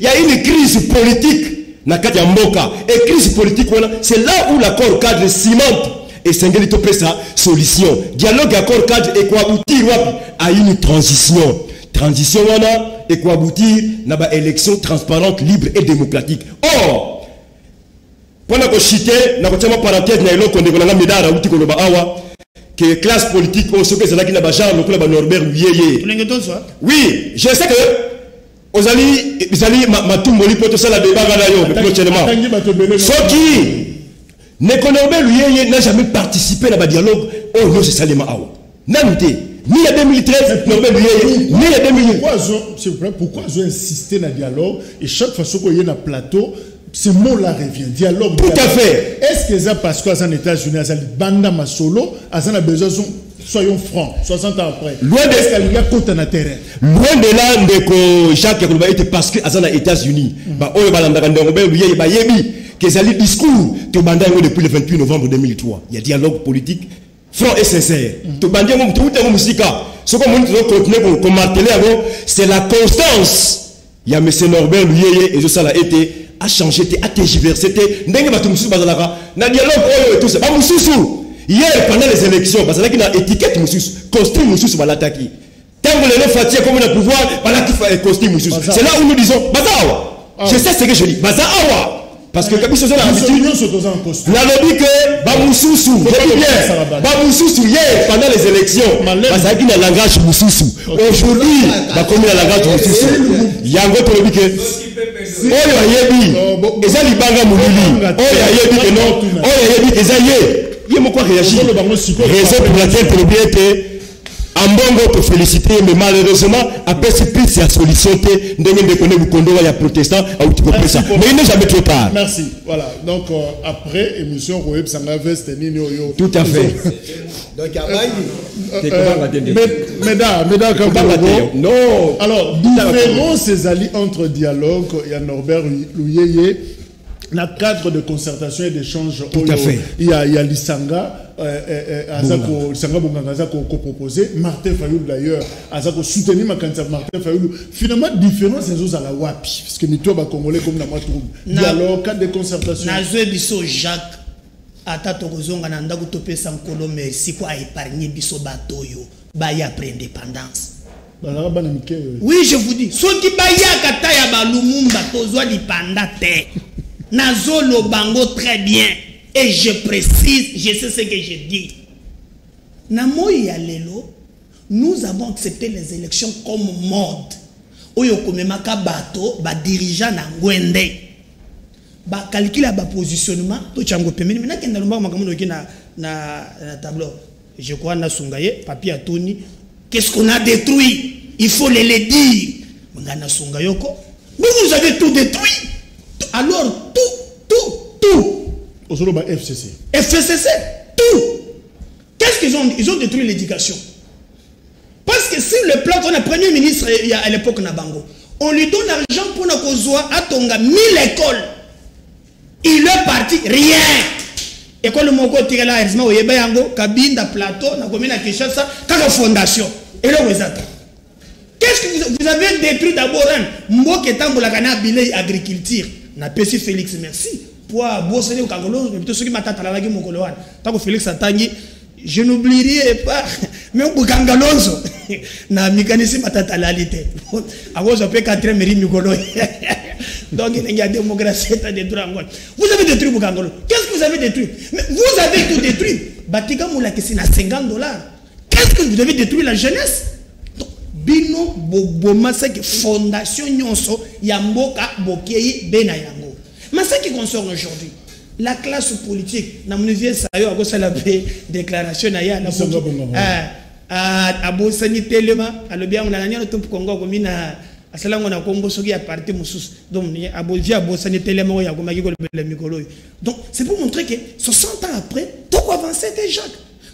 G: Il y a une crise politique. Et crise politique, c'est là où l'accord cadre cimente. Et c'est une solution. Dialogue accord cadre et quoi aboutir à une transition. Transition, et quoi aboutir à une élection transparente, libre et démocratique. Or, pendant que je cite, na parenthèse, que classe politique, on se fait ça qui n'a pas genre, le Norbert Luyeye. Oui, je sais que vous allez m'atoumoli pour tout ça la débat prochainement. Ce qui Norbert Luyeye n'a jamais participé à un dialogue. Oh non, c'est Salema Awa. N'amité. Ni à 2013, Norbert Luyeye, ni à 2013.
A: Pourquoi ils ont insisté dans le dialogue et chaque fois qu'il y a un plateau, ce mot-là revient, dialogue.
G: Tout à fait.
A: Est-ce que ça parce qu'aux États-Unis, à Banda Masolo, à a besoin, soyons francs, 60 ans après.
G: Loin de
A: est-ce qu'il y a côté dans terrain.
G: Loin de là, que Jacques Yacoulba était parce que aux États-Unis, on a que les discours que Banda depuis le 28 novembre 2003. Il y a dialogue politique franc et sincère. Ce qu'on continue comme marteler, c'est la constance. Il y a M. Norbert Luyeye et ça a été a changé, a tergiversé, n'engue ba tumusu bazalaka na dialogue oyo tout ça ba mususu hier pendant les élections parce qu'il y a une étiquette mususu costume mususu balataki tango le fatia comme le pouvoir balaki costume mususu c'est là où nous disons bazawa je sais ce que je dis bazawa parce que comme ça la habitude la lobby que ba mususu ba mususu hier pendant les élections bazaki na langage mususu aujourd'hui ba comme la langage mususu yango to lobby que oyo ayebi eza libanga molili oyo ayebi que non oyo ayebi eza ye moko réagir raison pour laquelle tu oublies que Ambongo te féliciter mais malheureusement après c'est plus la solution te ndenge ndekone bukondo ya protestant au tu peux ça mais il n'est jamais trop tard.
A: Merci. Voilà. Donc après émission Roeb Sanga Veste nini oyo.
G: Tout à fait.
F: Donc
A: mesdames non. Alors différents ces alliés entre dialogue il y a Norbert Luyeye dans le cadre de concertation et d'échange.
G: Tout à fait.
A: Il y a Lisanga Lisanga Bonganga ko proposé Martin Fayoulou d'ailleurs azako soutenir ma candidature Martin Fayoulou finalement différence ces autres à la wapi parce que mito ba congolais comme na matrouble dialogue cadre de concertation
H: na zo biso Jacques ata tokozonga na ndako topesa nkolo merci kwa épargner biso batoyo ba ya après indépendance. Oui, je vous dis, ceux qui bayaka ta ya balumumba tozwa dipanda te. Nazolo bango très bien. Et je précise, je sais ce que je dis. Namoy ya lelo, nous avons accepté les élections comme mode. Oyo komemaka bato, ba dirigeant na ngwende. Ba calcule ba positionnement, to chango pemeni. Maintenant kenda lomba makamuno ki na tableau. Je crois na sungaye, papier à Tony. Qu'est-ce qu'on a détruit? Il faut le dire. Mais vous avez tout détruit. Alors, tout.
A: FCC.
H: FCC, tout. Qu'est-ce qu'ils ont dit? Ils ont détruit l'éducation. Parce que si le plan, on a premier ministre à l'époque Nabango, on lui donne l'argent pour na kozwa atonga 1000 écoles. Il est parti, rien. École moko tire la heureusement oyeba yango kabinda plateau na commune à Kinshasa kaka fondation. Et là vous attendez. Qu'est-ce que vous avez détruit d'abord Mboke tambola kana bilei agriculture. Na pesi Félix merci. Pour bosser au Cangolo, mais plutôt ceux qui m'attendent à la gueule Mokoloane. Tant que Félix Atangi, je n'oublierai pas même pour Kangalonzo. Na mécanisme à la réalité. Avant je peux 4 mairie Mikolo. Donc il y a démocratie des droits. Vous avez détruit Bukangolo. Qu'est-ce que vous avez détruit? Mais vous avez tout détruit. Batika Moula qui c'est à $50. Qu'est-ce que vous avez détruit la jeunesse? Bino Boboma c'est fondation Nyonso Yamboka Bokei Benayango. Mais ce qui concerne aujourd'hui, la classe politique, na munivie sayo a gosa la déclaration na ya na abo sanité lema alobia on a nanya to Congo komina asala ngona Congo soki ya parti musus donc abo via abo sanité lema ya komaki ko le mikolo. Donc c'est pour montrer que 60 ans après tout avancer déjà.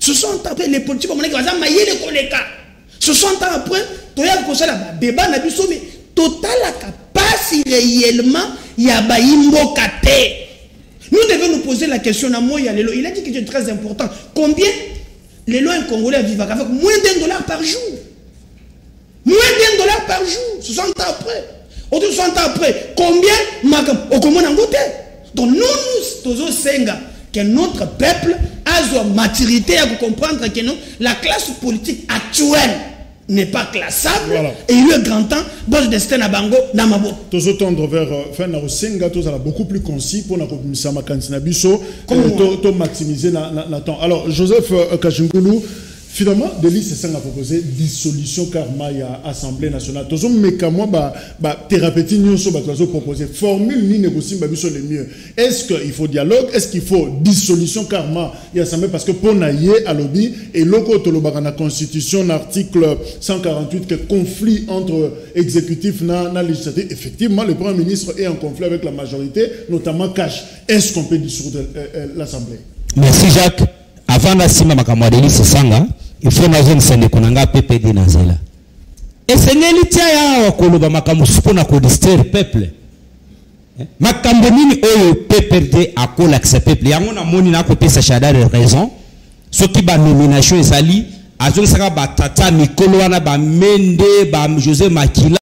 H: 60 ans après, les politiques, on a dit, ce 60 ans après, tu as un débat, mais total, pas si réellement, il y a un kate. Nous devons nous poser la question à moi, il a dit que c'est très important. Combien les lois congolais vivent avec moins d'$1 par jour? Moins d'$1 par jour, 60 ans après. Autour de 60 ans après, combien au commun en côté? Donc nous, tous senga que notre peuple a une maturité à comprendre que non, la classe politique actuelle n'est pas classable. Voilà. Et il est grand temps, bon destin à Bango, Namabo.
A: Tous tendre vers fin na senga, tous ala beaucoup plus concis pour na komisa makantina biso, to maximiser na temps. Alors Joseph Kachingulu, finalement, Delis c'est a proposé dissolution karma ya Assemblée nationale. Tous mais moi thérapeutique nous so proposé formule ni négocier biso le mieux. Est-ce qu'il faut dialogue? Est-ce qu'il faut dissolution karma ya Assemblée parce que pour naïe à lobby et loko to lobaka na constitution l'article 148 que conflit entre exécutif na législatif. Effectivement, le Premier ministre est en conflit avec la majorité, notamment Cash. Est-ce qu'on peut dissoudre l'Assemblée?
I: Merci Jacques. Avant d'assumer ma camarade Sanga, il faut nazo nsende kunanga PPD nazela. Et c'est n'elitia ya wakoloba makamusupo na kodistere peuple. Makambo nini oyo PPD akola akse peuple. Yango na moni na kope sa chadare raison. Soki ba nomination ezali azong saka ba tata mikolo wana ba Mende ba José Makila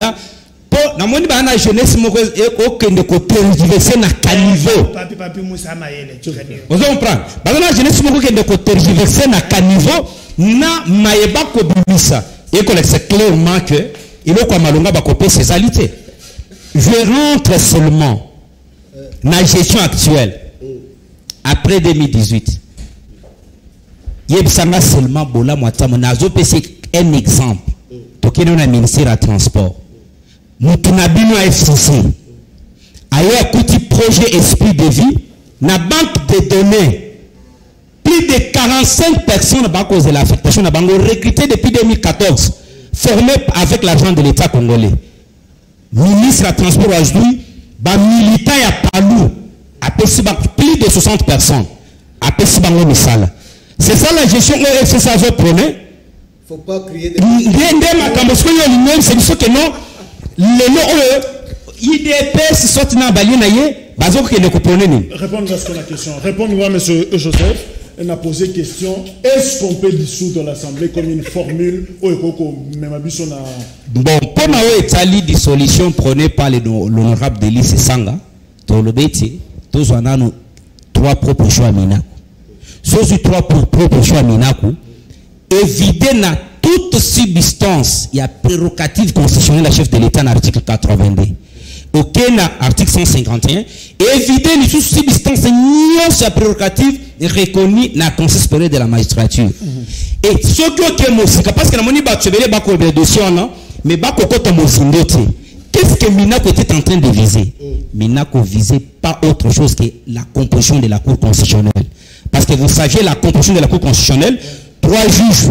I: po na moni ba na jeunesse moko okende ko tergiverser na caniveau.
H: Papi Moussa Mayele.
I: Vous comprenez? Ba na jeunesse moko okende ko tergiverser na caniveau na maeba ko bimisa. Et que c'est clairement que il faut que malonga ba copie ses alités. Je rentre seulement dans la gestion actuelle après 2018. Yebsanga seulement bola mwatamo nazo pese un exemple. Tokeno na ministère à transport. Mutunabino FCC. Aya kuti projet esprit de vie na banque de données. Plus de 45 personnes à cause de l'affectation à Bango recrutées depuis 2014, formées avec l'argent de l'État congolais. Ministre à transport aujourd'hui, militant à Palou, à plus de 60 personnes, à Pessi-Bango Missala. C'est ça la gestion que FCC a prenée. Il ne
F: faut pas crier des...
I: C'est ce que non, les noms IDPS sortent dans la balie,
A: répondre à ce qu'on a question. Répondre-moi, M. Joseph. On a posé question, est-ce qu'on peut dissoudre l'Assemblée comme une formule ou
I: bon, pour la dissolution prônée par l'honorable Delis Sanga, tous on a trois propositions à Minaku. Sur ces trois propositions à Minaku, éviter na toute substance, il y a prérogative constitutionnelle de la chef de l'État dans l'article 82. Ok, article 151, éviter les substances la prérogative reconnue dans le Conseil supérieur de la magistrature. Et ce que Mosika, parce que la monnaie va te le dossier, mais qu'est-ce que Minako était en train de viser? Minako visait pas autre chose que la composition de la Cour constitutionnelle. Parce que vous saviez, la composition de la Cour constitutionnelle, 3 juges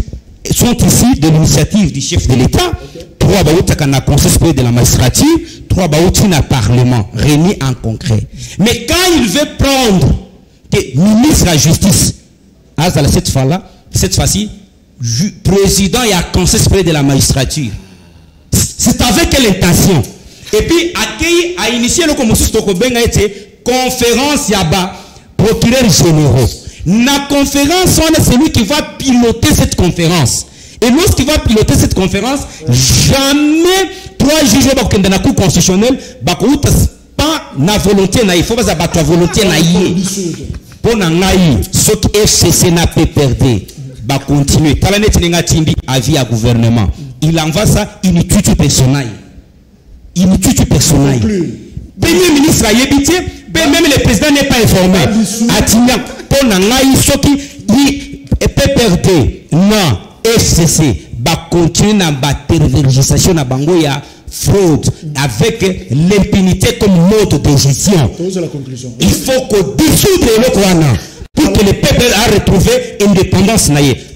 I: sont ici de l'initiative du chef de l'État. 3 dans le Conseil supérieur de la magistrature, 3 dans le Parlement, réunis en concret. Mais quand il veut prendre le ministre de la Justice, cette fois-ci, président et à Conseil supérieur de la magistrature, c'est avec quelle intention? Et puis, a initié le conférence Yaba, procureur généraux. La conférence, on est celui qui va piloter cette conférence. Et lorsqu'il va piloter cette conférence, jamais 3 juges dans la Cour constitutionnelle pas na volonté na il faut pas abattre volonté na yé pour na ngai ce qui FCC n'a pas perdu va continuer talanet ninga timbi avis à gouvernement il envoie ça inutile personnel premier ministre a yébité même le président n'est pas informé atinga pour na ngai ce qui PPRD non FCC va continuer dans la tergiversation na bango ya fraude avec l'impunité comme mode de gestion. Il faut qu'on dissoudre le Kouana pour que le peuple a retrouvé indépendance.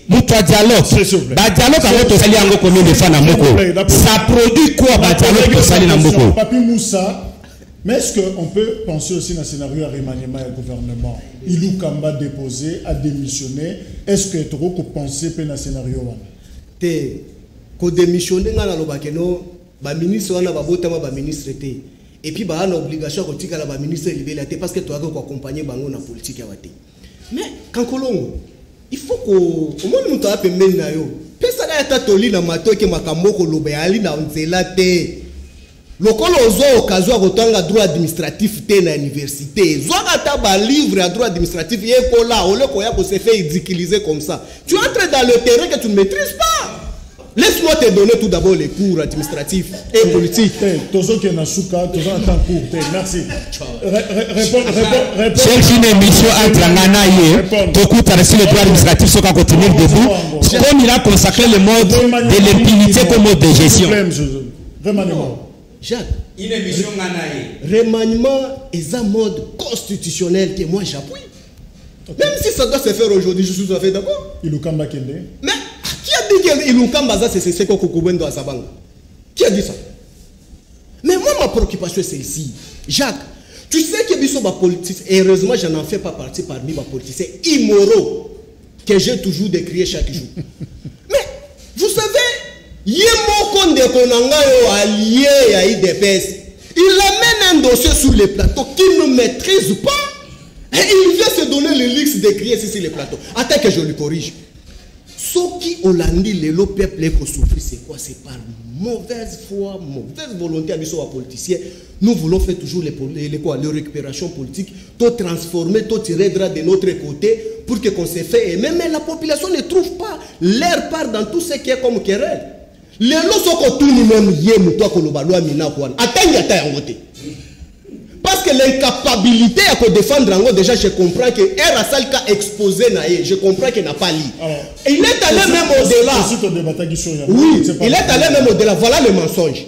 I: Notre dialogue, dialogue avec Tosali Ango combien de fois na Moko. Ça produit quoi dialogue Tosali na Moko?
A: Papi Moussa, Mais est-ce qu'on peut penser aussi dans le scénario à remaniement du gouvernement? Ilou Kamba déposé, a démissionné. Est-ce que tu peux penser dans le scénario?
F: Ko démissionner na lobakeno ba ministre wana ba botama ba ministre té et puis ba na obligation ko tika la ba ministre libéralité parce que tu as ko accompagner bango na politique ya waté. Mais quand kolongo il faut ko au moins muta pembeni na yo pesa na ta toli na mato ke makambo ko lobe ali na nzela té lokolo ozo okazo ko tanga droit administratif té na université zo ata ba livre à droit administratif yé ko la ole ko ya ko se fait ridiculiser comme ça tu entres dans le terrain que tu ne maîtrises pas. Laisse-moi te donner tout d'abord les cours administratifs et politiques.
A: Tozo qui est dans Souka, Tozo en temps court. Merci. Réponds.
I: C'est une émission entre Nganaye, Tokou Tarasi, le droit administratif, ce qu'on continue debout. Comme il a consacré le mode de l'impunité comme mode de gestion.
A: Remaniement.
F: Jacques.
E: Une émission Nganaye.
F: Remaniement est un mode constitutionnel que moi j'appuie. Même si ça doit se faire aujourd'hui, je suis tout à fait d'accord.
A: Ilukamba Kende.
F: Mais qui a dit que Ilukamba c'est ce qu'on Koukoubendo à Sabanga? Qui a dit ça? Mais moi, ma préoccupation c'est celle-ci. Jacques, tu sais que Bisso ma politique, et heureusement je n'en fais pas partie parmi ma politiciens immoraux que j'ai toujours décrié chaque jour. Mais vous savez, Yemo Konde Konangayo allié à IDPS, il amène un dossier sur les plateaux qu'il ne maîtrise pas. Et il vient se donner le luxe d'écrire ici sur les plateaux. Attends que je lui corrige. Ce qui Hollandi, le peuple pour souffrir, c'est quoi? C'est par mauvaise foi, mauvaise volonté à nous politiciens. Nous voulons faire toujours les récupérations politiques, tout transformer, tout tirer de notre côté pour qu'on se fait. Et même la population ne trouve pas leur part dans tout ce qui est comme querelle. Les lots sont comme tout le monde, toi, Kolobaloa, Mina, Kouane. Attends, parce que l'incapacité à défendre, déjà je comprends que Erasal a exposé, je comprends qu'il n'a pas lu. Il est allé même au-delà. Oui, il est allé même au-delà. Voilà le mensonge.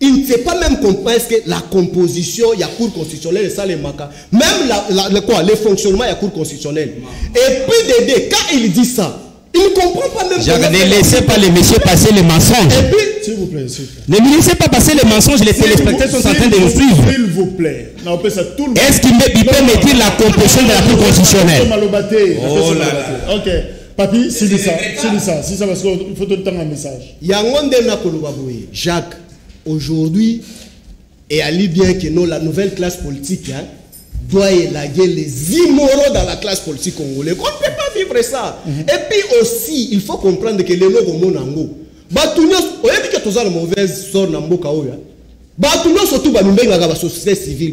F: Il ne sait pas même comprendre que la composition, il y a cours constitutionnel et ça les maca. Même le fonctionnement, il y a cours constitutionnel. Et puis quand il dit ça, il ne comprend pas même.
I: Ne laissez pas les messieurs passer les mensonges.
A: Et puis, s'il vous plaît,
I: ne laissez pas passer les mensonges, les téléspectateurs sont en train de nous suivre.
A: S'il vous plaît.
I: Est-ce qu'il peut mettre la composition de la Cour constitutionnelle?
E: Oh là là.
A: Ok. Papi, c'est ça, parce qu'il faut te donner un message.
F: Jacques, aujourd'hui, et à bien que nous, la nouvelle classe politique, doit élaguer les immoraux dans la classe politique congolaise. On ne peut pas vivre ça. Et puis aussi, il faut comprendre que les gens au monde, Batunios, on a dit que tu as une mauvaise sort dans le monde. Batunios, surtout, la société civile,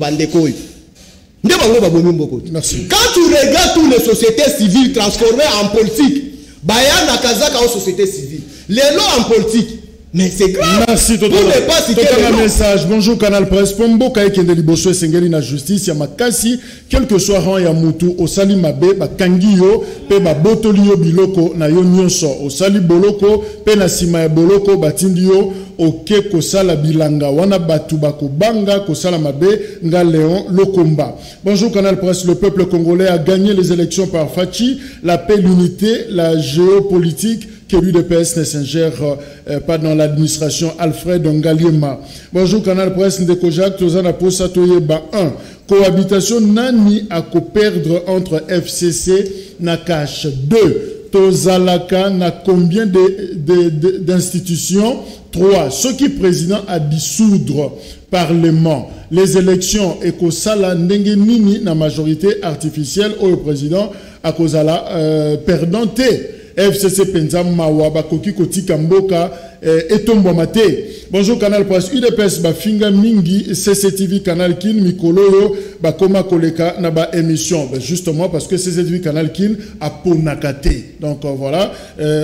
A: merci.
F: Quand tu regardes toutes les sociétés civiles transformées en politique, Bayan Nakazaka en société civile, les lois en politique. Mais c'est grave.
A: Merci, Toto. Un message. Bonjour, Canal Presse. Pombo Kaikende Liboso et Sengeli na justice. Yamakasi, quel que soit rang Yamutu, au Sali Mabe, Bakangiyo, Pe Botolio Biloko, na yo nyonso, au Sali Boloko, Pe na Sima Boloko, Batindio, Oke Kosala Bilanga, Wana Batu Bako Banga, Kosala Mabe, Nga Léon, Lokomba. Bonjour, Canal Presse. Le peuple congolais a gagné les élections par Fachi, la paix, l'unité, la géopolitique, que l'UDPS ne s'ingère pas dans l'administration. Alfred Ngaliema. Bonjour, Canal Presse, Ndekojak, Tozana Posa Toyeba 1. Cohabitation nani à perdre entre FCC Nakash 2. Tozalaka na combien d'institutions? 3. Ce qui président a dissoudre Parlement. Les élections et Kosala Ndengenini na majorité artificielle au président à Kosala perdante. FCC Penza Mawa Bakoki Koti Kamboka Etombo Mate. Bonjour Canal Presse. UDPS Bafinga Mingi CCTV Canal Kin Mikoloyo Bakoma Koleka Naba émission. Justement parce que CCTV Canal Kin a Ponakate. Donc voilà,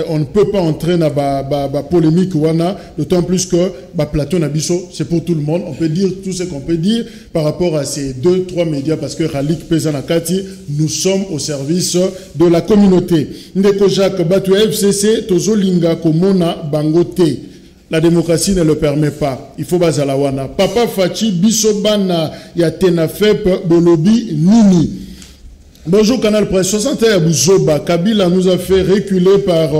A: on ne peut pas entrer dans la polémique wana, d'autant plus que plateau Nabiso c'est pour tout le monde. On peut dire tout ce qu'on peut dire par rapport à ces 2-3 médias parce que Ralik Pezanakati, nous sommes au service de la communauté. Ndeko Jacques Batu FCC Tozolinga Komona Bangote. La démocratie ne le permet pas. Il faut bazalawana. Papa Fachi Bisobana Yatena Fep Bolobi Nini. Bonjour Canal Presse. 61 Bouzoba. Kabila nous a fait reculer par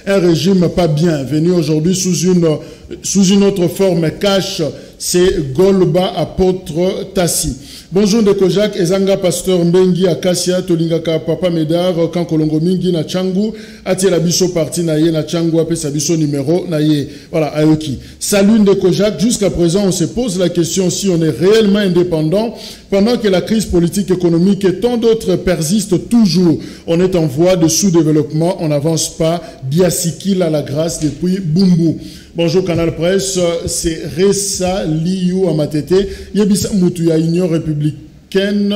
A: un régime pas bien, venu aujourd'hui sous une autre forme cash c'est Golba apôtre Tassi. Bonjour Ndeko Jacques, Ezanga pasteur Mbengi Akasia Tolingaka Papa Medar Kankolongo Mingi na Changu Atie la biso parti na ye na Changu apé sa biso numéro na ye. Voilà, Ayoki. Salut Ndeko Jacques, jusqu'à présent on se pose la question si on est réellement indépendant pendant que la crise politique, économique et tant d'autres persistent toujours. On est en voie de sous-développement, on n'avance pas. Biasikil à la grâce depuis Bumbu. Bonjour Canal Presse, c'est Ressa Liu Amatete, Yebisa Mutuya Union républicaine,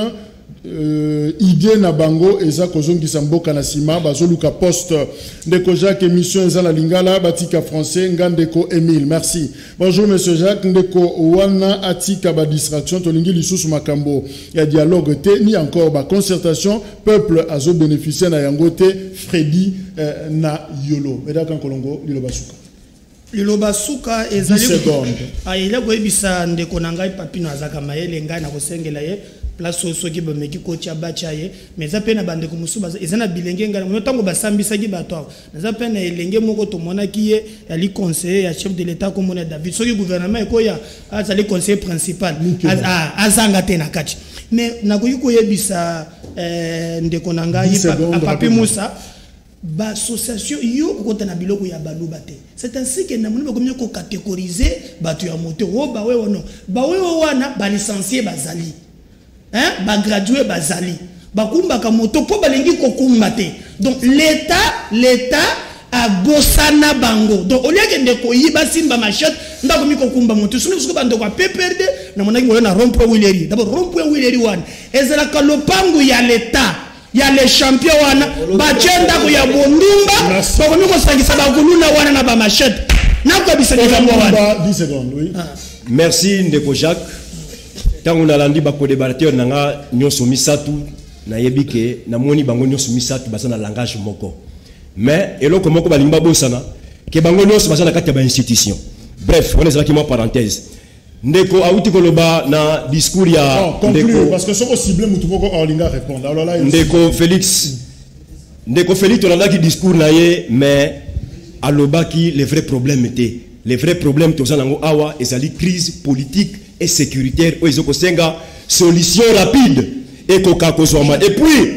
A: idée na bango, Eza Kozongi Sambo Kanasima, Bazoluka Post, Ndeko Jacques, émission Eza la Lingala, Batika Français, Ngandeko Emile, merci. Bonjour Monsieur Jacques, Ndeko Wana Atika ba distraction, Tolingi Lissous Makambo, il y a dialogue T, ni encore ba concertation, peuple azo bénéficier na Yangote, Freddy na Yolo. Medaka Kolongo, Lilo Basuka.
H: Liloba suka ezali ayile koyebisa ndeko na ngai papino azaka mayele ngai na kosengela ye place soki bomeki kotia bacha ye mais za pena bandeko musuba ezana bilenge ngai na tango basambisa ki bato na pena elenge moko to monaki ye ali conseiller ya chef de l'état comme on David soki gouvernement ekoya azali conseiller principal azanga te na kati mais na koyi koyebisa ndeko na ngai papi Musa ba association yo kokota na biloko ya baluba te. C'est ainsi que namoni ba komyo ko catégoriser bato ya moto o ba we wono ba we wana ba licencié bazali ba gradué bazali ba kumba ka moto po balengi ko kumba te. Donc l'état a bossana bango. Donc au lieu que ndeko yiba simba machette ndako mi ko kumba moto sunu suko bando kwa PPRD na monaki ngolo na rond-point Wileri. D'abord rond-point Wileri wana ezala ka lopango ya l'état. Il y a les champions wana bachenda ko ya bondumba ko miko sangisa ba kuluna wana na ba machette na ko bisa ngambo wana
A: 10 secondes oui.
G: Merci Ndeko Jacques. Tango na landi ba ko débatteur nanga nyoso misatu na yebike na moni bango nyoso misatu basana langage moko. Mais eloko moko balimba bosana ke bango nyoso basana kati ba institution. Bref, on les a qui moi parenthèse. Ndeko auti koloba na discours ya
A: Ndeko parce que soko ciblé mutu moko olinga répondre. Alors là
G: Ndeko Félix on a qui discours na ye mais aloba qui les vrais problèmes étaient les vrais problèmes to zanango awa ezali crise politique et sécuritaire o ezoko senga solution rapide et koka kozoma et puis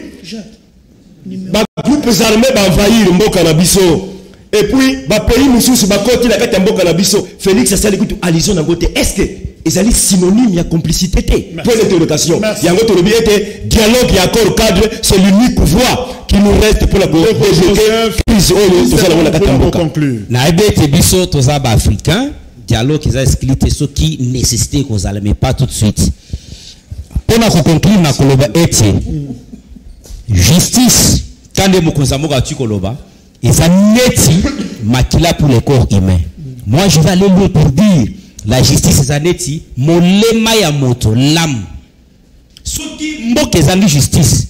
G: ba groupes armés ba envahir mboka na biso. Et puis, ba pays mususu ba koti la kati mboka na biso. Félix asali kutu alison na côté. Est-ce que ezali synonyme ya complicité té? Point d'interrogation. Yango to lobi était dialogue et accord cadre, c'est l'unique voie qui nous reste pour la crise to sala na kati mboka.
I: Na ebete biso to za ba africain, dialogue ils a excité ce qui nécessité qu'on allait mais pas tout de suite. Pour na conclure na koloba ete justice quand mo konzamoka tu koloba et ça neti makila pour le corps humain. Moi je vais aller loin pour dire la justice c'est neti molema ya moto l'âme. Soki mboke ezangi justice.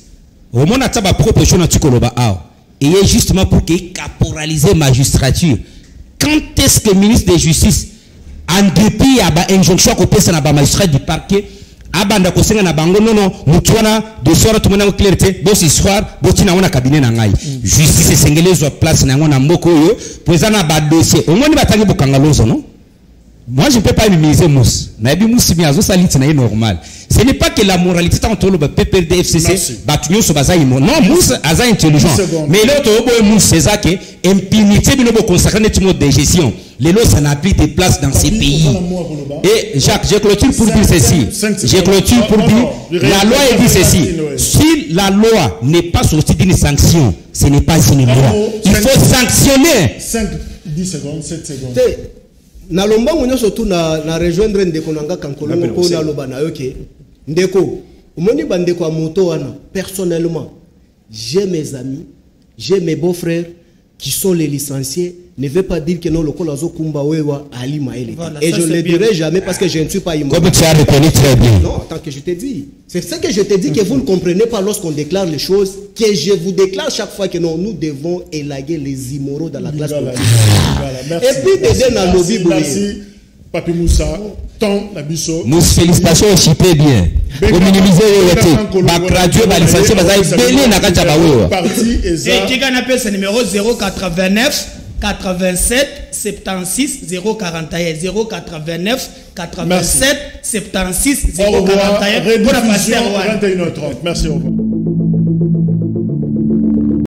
I: Au moins ataba proposition na tukoloba a. Et justement pour que caporaliser magistrature. Quand est-ce que le ministre de justice en dépit à ba injonction ko pesa na ba magistrat du parquet abanda ko senga na bango non mutuana de soir tout mona clarté bo ce soir botina wana cabinet na ngai justice sengelezo place na ngona mboko yo posana ba dossier au moins batangi bokangalozo non. Moi je ne peux pas minimiser Mouss. Nabi Mouss bien salite na normal. Ce n'est pas que la moralité entre le PPRD FCC batunyo so bazayi non Mouss aza intelligent. Mais l'autre obo Mouss c'est ça que impunité bino bo consacrer net mode de gestion. Les lois ça n'a plus de place dans ces pays. Et Jacques, je clôture pour dire ceci. Je clôture pour dire la loi dit ceci. Si la loi n'est pas sortie d'une sanction, ce n'est pas une loi. Il faut sanctionner.
A: 5 10 secondes, 7 secondes.
F: Na lombango nyo surtout na rejoindre ndeko nanga kankolongo ko na loba na yoke ndeko umoni bandeko a moto wana personnellement j'ai mes amis j'ai mes beaux-frères qui sont les licenciés ne veut pas dire que non le kolazo kumba wewa ali maele et je ne le dirai jamais parce que je ne suis pas immortel.
I: Comme tu as reconnu très bien.
F: Non, tant que je te dis. C'est ce que je te dis que vous ne comprenez pas lorsqu'on déclare les choses que je vous déclare chaque fois que non nous devons élaguer les immoraux dans la classe politique.
A: Voilà,
F: et puis des dans lobby
A: merci Papi Moussa tant la biso.
I: Nous félicitations au chipé bien. Pour minimiser le ba gradué ba licencié ba za belé na kanja ba wewa.
A: Parti
H: et qui gagne appel c'est numéro 089 87 76 041 089 87 76 041.
A: Rediffusion 21h30. Merci, au revoir.